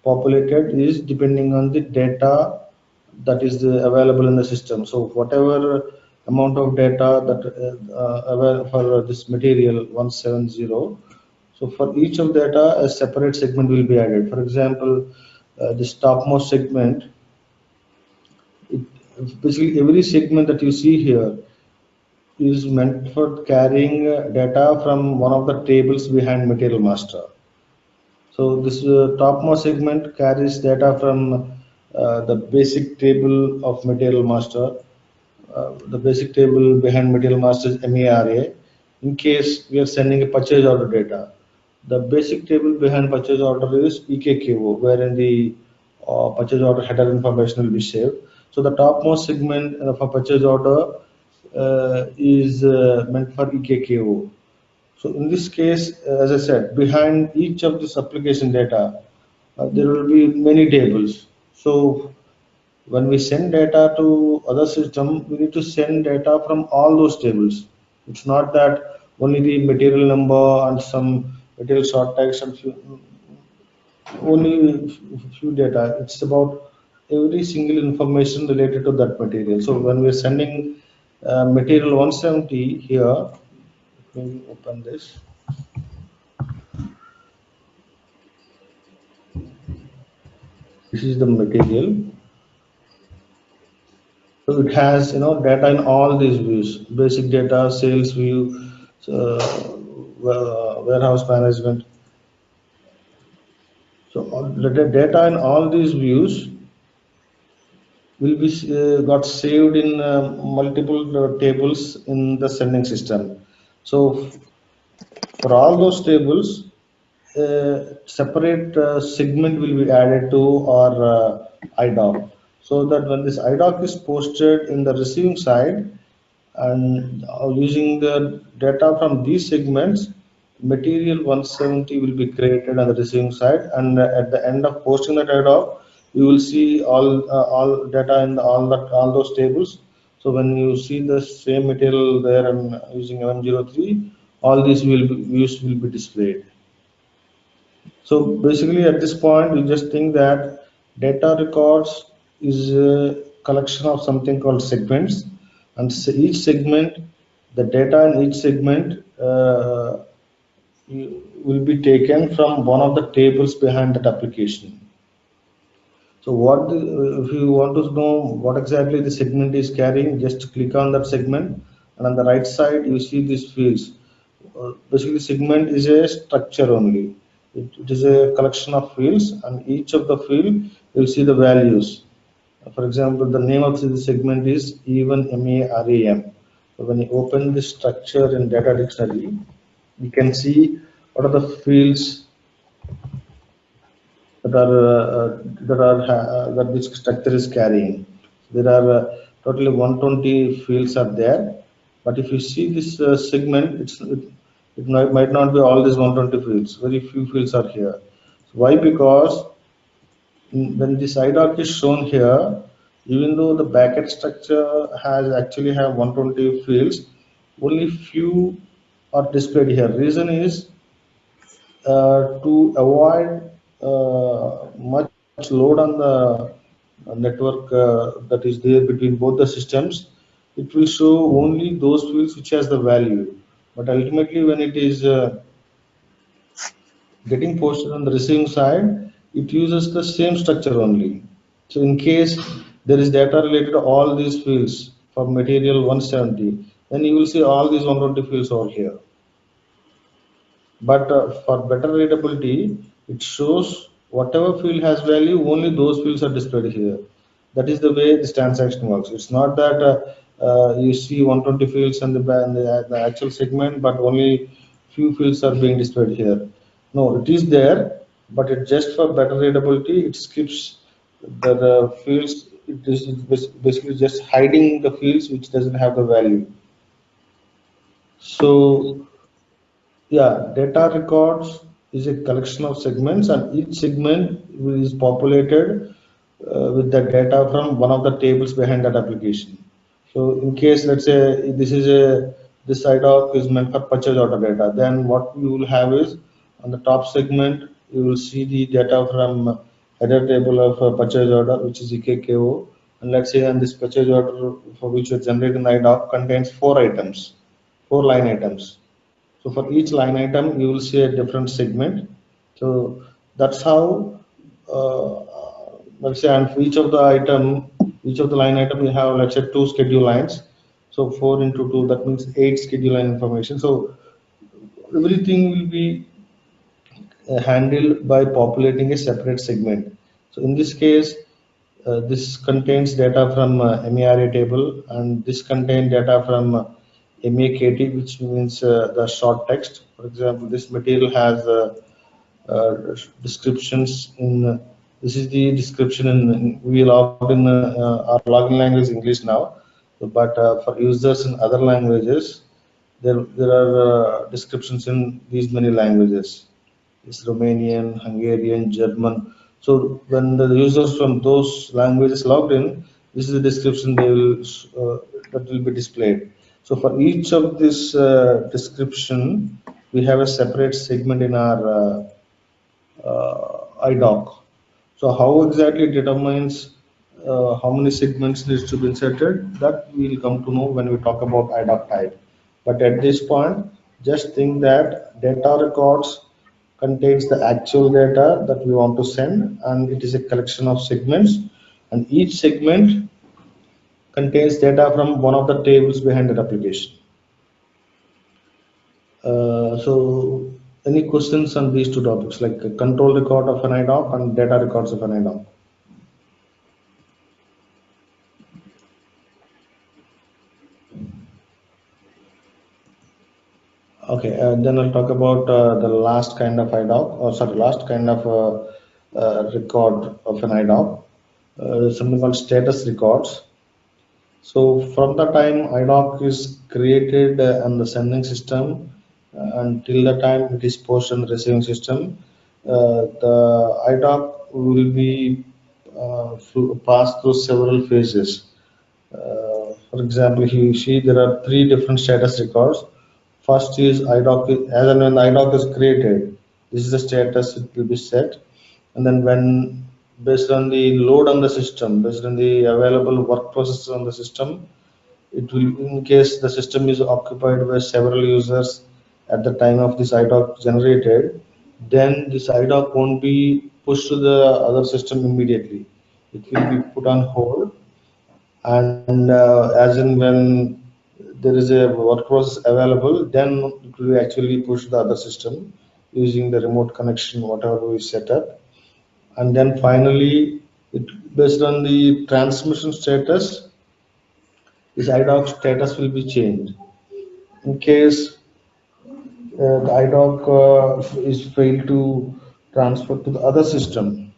populated is depending on the data that is available in the system. So whatever amount of data that available for this material 170, so for each of data, a separate segment will be added. For example, this topmost segment, basically every segment that you see here is meant for carrying data from one of the tables behind material master. So this topmost segment carries data from the basic table of material master. The basic table behind material master is MERA. In case we are sending a purchase order data, the basic table behind purchase order is EKKO, wherein the purchase order header information will be saved. So the topmost segment for purchase order is meant for EKKO. So in this case, as I said, behind each of this application data, there will be many tables. So when we send data to other system, we need to send data from all those tables. It's not that only the material number and some material short tags and only few data. It's about every single information related to that material. So when we're sending material 170 here, let me open this. This is the material. So it has data in all these views: basic data, sales view, warehouse management. So the data in all these views will be got saved in multiple tables in the sending system. So for all those tables, separate segment will be added to our IDOC, so that when this IDOC is posted in the receiving side, and using the data from these segments, material 170 will be created on the receiving side, and at the end of posting that IDOC, you will see all data in all those tables. So when you see the same material there and using M03, all these views will be displayed. So basically at this point, we just think that data records is a collection of something called segments, and each segment, the data in each segment will be taken from one of the tables behind that application. So if you want to know what exactly the segment is carrying, just click on that segment, and on the right side you see these fields. Basically, segment is a structure only. It is a collection of fields, and each of the field you'll see the values. For example, the name of the segment is even MERAM. So when you open this structure in data dictionary, You can see what are the fields that are that this structure is carrying. There are totally 120 fields are there, but if you see this segment, it might not be all these 120 fields. Very few fields are here. Why? Because when this IDOC is shown here, even though the backend structure has actually have 120 fields, only few are displayed here. Reason is to avoid much load on the network that is there between both the systems. It will show only those fields which has the value, but ultimately when it is getting posted on the receiving side, it uses the same structure only. So in case there is data related to all these fields for material 170, then you will see all these 120 fields over here. But for better readability, it shows whatever field has value, only those fields are displayed here. That is the way this transaction works. It's not that you see 120 fields in the actual segment, but only few fields are being displayed here. No, it is there, but it just for better readability, it skips the fields. It is basically just hiding the fields which doesn't have the value. So yeah, data records is a collection of segments, and each segment is populated with the data from one of the tables behind that application. So in case, let's say this IDOC is meant for purchase order data, then what you will have is on the top segment you will see the data from header table of purchase order, which is EKKO, and let's say on this purchase order for which you are generating IDOC contains four line items. So for each line item, you will see a different segment. So that's how, let's say, and for each of the item, each of the line item, you have, let's say, two schedule lines. So 4 into 2, that means 8 schedule line information. So everything will be handled by populating a separate segment. So in this case, this contains data from MERA table, and this contains data from MAKT, which means the short text. For example, this material has descriptions in. This is the description we logged in our login language English now, but for users in other languages, there are descriptions in these many languages. It's Romanian, Hungarian, German. So when the users from those languages logged in, this is the description they will that will be displayed. So for each of this description, we have a separate segment in our IDOC. So how exactly it determines how many segments needs to be inserted, that we will come to know when we talk about IDOC type. But at this point, just think that data records contains the actual data that we want to send, and it is a collection of segments, and each segment contains data from one of the tables behind that application. So any questions on these two topics, like a control record of an IDOC and data records of an IDOC? Okay, then I'll talk about the last kind of IDOC, or sorry, last kind of record of an IDOC, something called status records. So from the time IDOC is created on the sending system until the time it is posted on the receiving system, the IDOC will be passed through several phases. For example, you see there are three different status records. First is IDOC, as and when the IDOC is created, this is the status it will be set. And then when based on the load on the system, based on the available work processes on the system, it will, in case the system is occupied by several users at the time of this IDOC generated, then this IDOC won't be pushed to the other system immediately. It will be put on hold, and as in when there is a work process available, then it will actually push the other system using the remote connection, whatever we set up. And then finally, based on the transmission status, this IDOC status will be changed. In case the IDOC is failed to transfer to the other system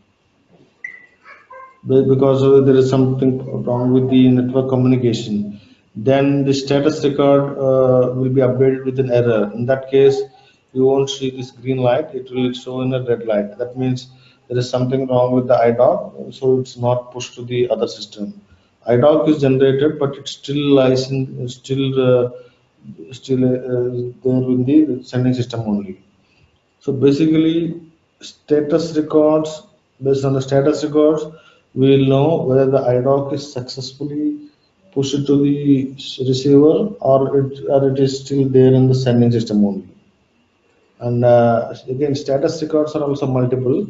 because there is something wrong with the network communication. Then the status record will be updated with an error. In that case, you won't see this green light, it will show in a red light. That means there is something wrong with the IDOC, so it's not pushed to the other system. IDOC is generated, but it still lies in there in the sending system only. So basically, status records, based on the status records, we will know whether the IDOC is successfully pushed to the receiver, or it is still there in the sending system only. And again, status records are also multiple,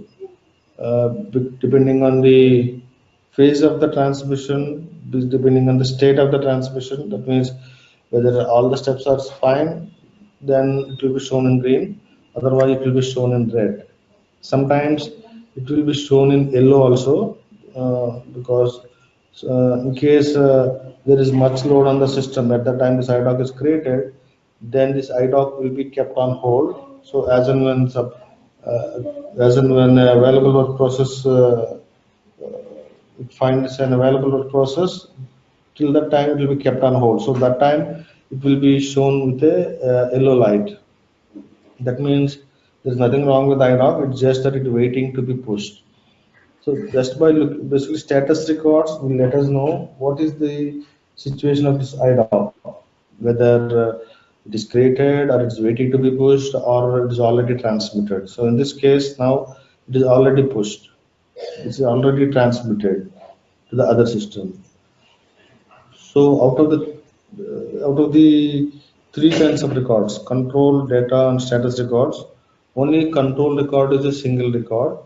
depending on the phase of the transmission, depending on the state of the transmission. That means whether all the steps are fine, then it will be shown in green. Otherwise, it will be shown in red. Sometimes it will be shown in yellow also, because in case there is much load on the system at the time this IDOC is created, then this IDOC will be kept on hold. So as and when available work process it finds an available work process, till that time it will be kept on hold. So that time it will be shown with a yellow light. That means there's nothing wrong with IDOC. It's just that it's waiting to be pushed. So just by basically status records will let us know what is the situation of this IDOC, whether it is created or it's waiting to be pushed or it is already transmitted. So in this case now it is already pushed. It's already transmitted to the other system. So out of the three kinds of records, control, data, and status records, only control record is a single record.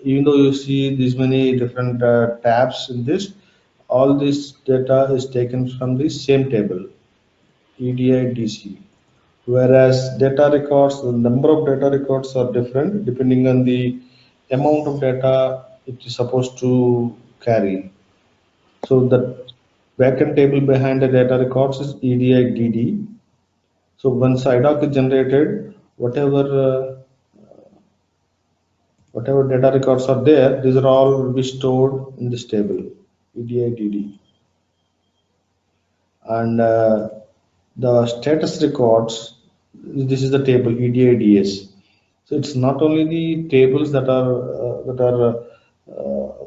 Even though you see these many different tabs in this, all this data is taken from the same table, EDI-DC. Whereas data records, the number of data records are different depending on the amount of data it is supposed to carry. So the backend table behind the data records is EDI-DD. So once IDOC is generated, whatever data records are there, these are all will be stored in this table, EDI-DD. And the status records, this is the table EDI-DS. So it's not only the tables that are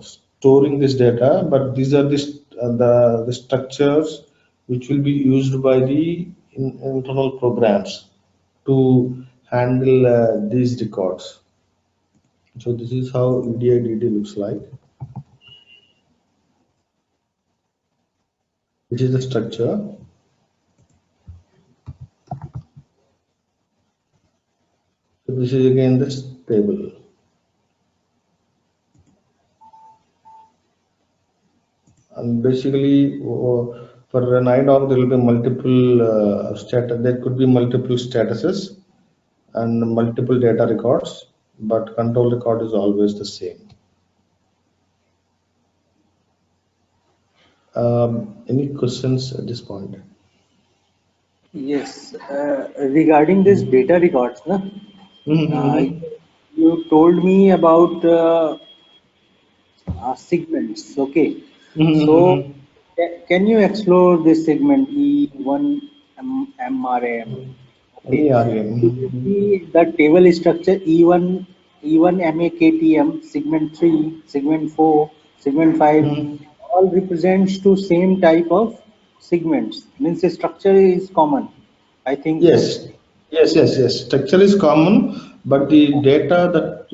storing this data, but these are the structures which will be used by the internal programs to handle these records. So this is how EDI-DD looks like. This is the structure. So this is again this table. And basically, for an IDOC, there will be multiple there could be multiple statuses and multiple data records, but control record is always the same. Any questions at this point? Yes, regarding this data records, na, you told me about segments. Okay, so can you explore this segment E1 MRAM? Okay, so you see the table structure E1 MAKTM, segment 3, segment 4, segment 5, all represents to same type of segments. Means the structure is common. I think Yes, so. yes. Structure is common, but the data that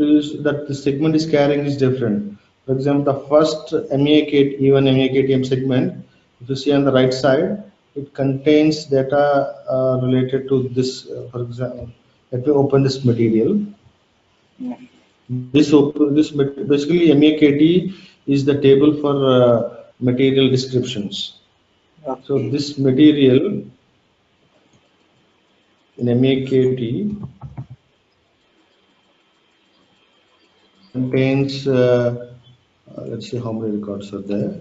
the segment is carrying is different. For example, the first MEAK, E1 MEAKTM segment, if you see on the right side, it contains data related to this. For example, let me open this material. Yeah. This basically MEAKT is the table for material descriptions. So Okay. this material in MEAKT contains, let's see how many records are there.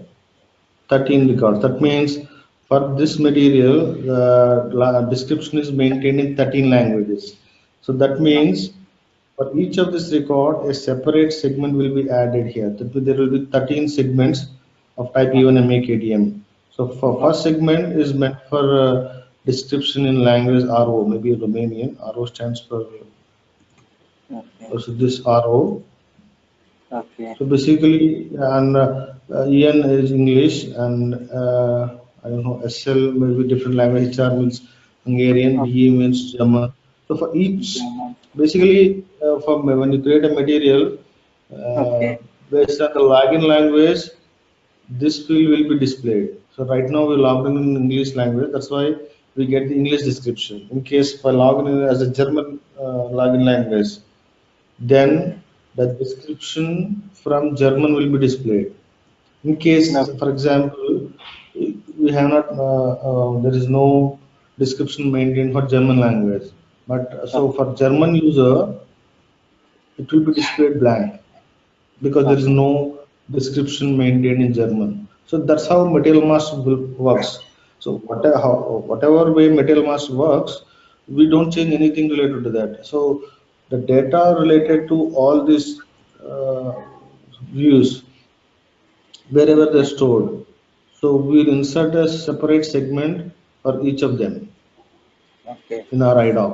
13 records. That means for this material, the description is maintained in 13 languages. So that means for each of this record, a separate segment will be added here. That means there will be 13 segments of type E1 MAKDM. So for Okay. first segment is meant for description in language RO, maybe Romanian. RO stands for Okay. so this RO. Okay. So basically, and EN is English, and I don't know, SL maybe different language. HR means Hungarian, Okay. DE means German. So for each, German. basically, when you create a material Okay. based on the login language, this field will be displayed. So right now we logged in English language. That's why we get the English description. In case if I log in as a German login language, then the description from German will be displayed. In case, Okay. for example, we have not, there is no description maintained for German language. But so Okay. for German user, it will be displayed blank because there is Okay. no description maintained in German. So that's how material master works. So whatever way material master works, we don't change anything related to that. So the data related to all these uh, views, wherever they're Okay. stored. So we'll insert a separate segment for each of them Okay. in our IDOC.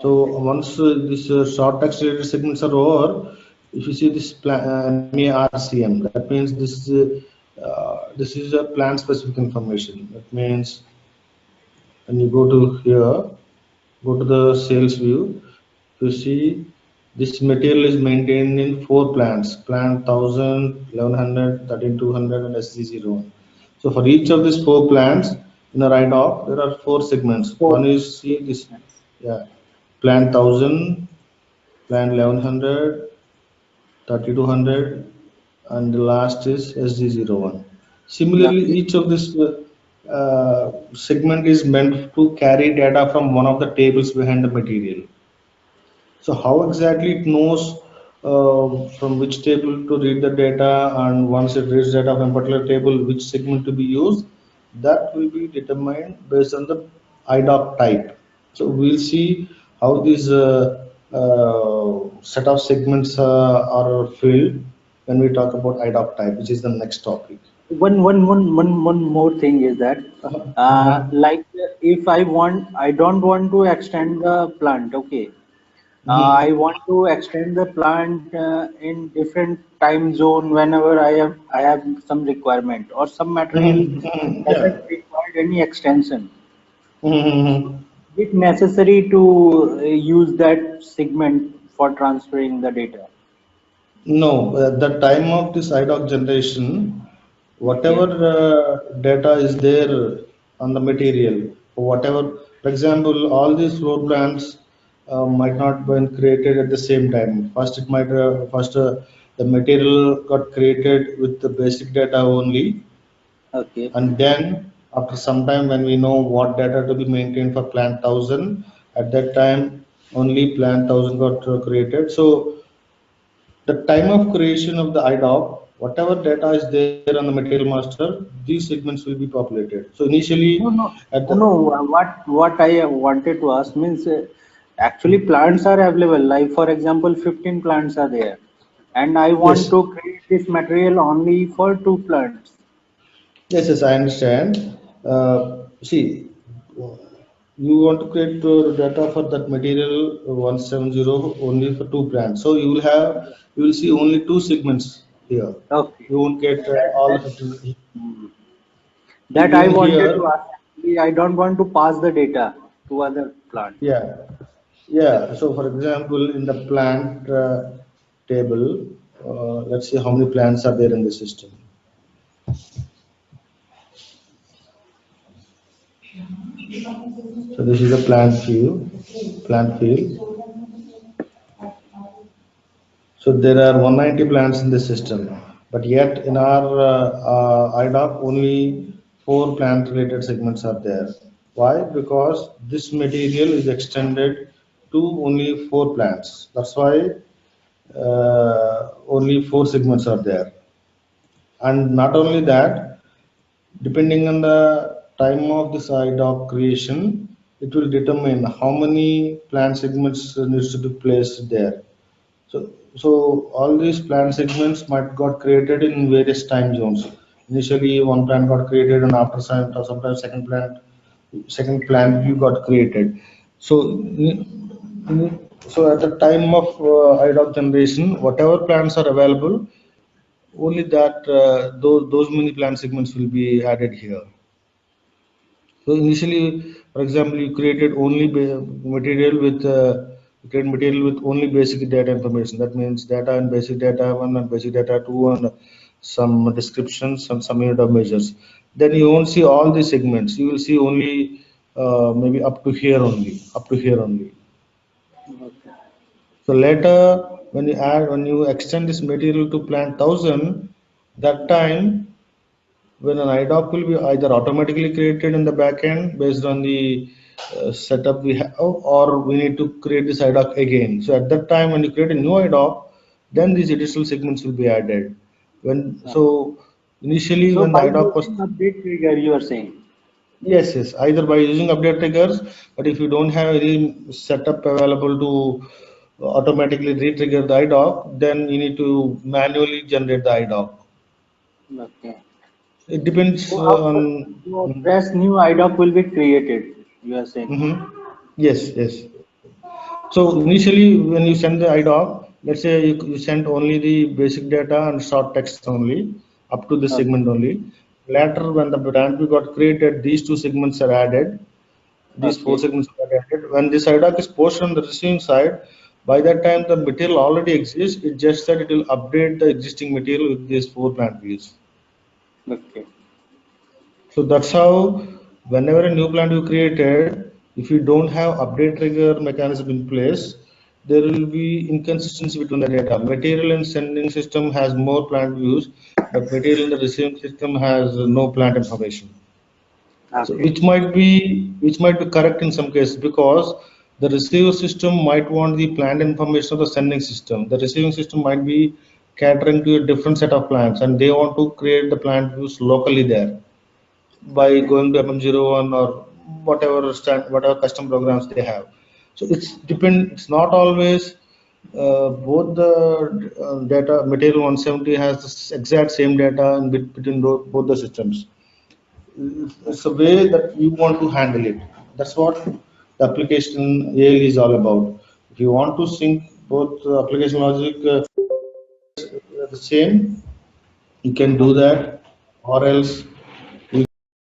So Okay. once these short text related segments are over, if you see this MARCM, that means this is a plan specific information. That means when you go to here, go to the sales view, you see this material is maintained in four plants: plant 1000, 1100, 13200, and SG01. So for each of these four plants in a write-off, there are four segments. One Four. is see this, yeah, plant 1000, plant 1100, 3200, and the last is SG01. Similarly, Okay. each of this segment is meant to carry data from one of the tables behind the material. So how exactly it knows from which table to read the data, and once it reads data from a particular table, which segment to be used, that will be determined based on the IDOC type. So we'll see how these set of segments are filled when we talk about IDOC type, which is the next topic. One more thing is that, Uh-huh. like, if I don't want to extend the plant. Okay. I Mhm. want to extend the plant in different time zone whenever I have some requirement, or some material Mhm. Mhm. doesn't Yeah. require any extension. Mhm. Is it necessary to use that segment for transferring the data? No, the time of this IDOC generation, whatever Okay. data is there on the material, whatever, for example, all these floor plans might not been created at the same time. First, it might first the material got created with the basic data only, Okay. and then after some time when we know what data to be maintained for plant 1000, at that time only plant 1000 got created. So the time of creation of the IDOC, whatever data is there on the material master, these segments will be populated. So No, initially, no, at no, the no. What I wanted to ask means, actually plants are available. Like for example, 15 plants are there, and I want yes, to create this material only for two plants. yes, I understand. See, you want to create data for that material 170 only for two brands. So you will see only two segments here. Okay. You won't get That all that the 15. hmm. That I In wanted to here, ask. Actually, I don't want to pass the data to other plants. yeah. Yeah, so for example, in the plant table, let's see how many plants are there in the system. So this is the plant field. So there are 190 plants in the system, but yet in our IDOC only four plant related segments are there. Why? Because this material is extended to only four plants. That's why only four segments are there. And not only that, depending on the time of this IDOC creation, it will determine how many plant segments needs to be placed there. So all these plant segments might got created in various time zones. Initially one plant got created, and after sometimes second plant view got created. So so at the time of IDOC generation, whatever plants are available, only that those many plant segments will be added here. So initially, for example, you created only material with create material with only basic data information. That means data and basic data one and basic data two and some descriptions and some unit of measures. Then you won't see all the segments. You will see only maybe up to here only, up to here only. Okay. So later, when you extend this material to plant 1000, that time when an IDOC will be either automatically created in the backend based on the setup we have, or we need to create this IDOC again. So at that time, when you create a new IDOC, then these additional segments will be added. So initially So when the by IDOC was using update trigger, you are saying. yes, either by using update triggers, but if you don't have any setup available to automatically re-trigger the IDOC, then you need to manually generate the IDOC. Okay. It depends So on. a fresh new IDOC will be created, you are saying. Yes. So initially, when you send the IDOC, let's say you send only the basic data and short text only up to this Okay. segment only. Later, when the brand we got created, these two segments are added. These four Okay. segments are added. When this IDOC is posted on the receiving side, by that time the material already exists. It's just that it will update the existing material with these four plant views. Okay. So that's how whenever a new plant you created, if you don't have update trigger mechanism in place, there will be inconsistency between the data. Material in sending system has more plant views, but material in the receiving system has no plant information. So Okay. which might be correct in some cases, because the receiver system might want the plant information of the sending system. The receiving system might be catering to a different set of plants, and they want to create the plant views locally there by Okay. going to MM01 or whatever custom programs they have. So it's not always both the data material 170 has the exact same data in between both the systems. It's a way that you want to handle it. That's what the application AL is all about. If you want to sync both application logic the same, you can do that, or else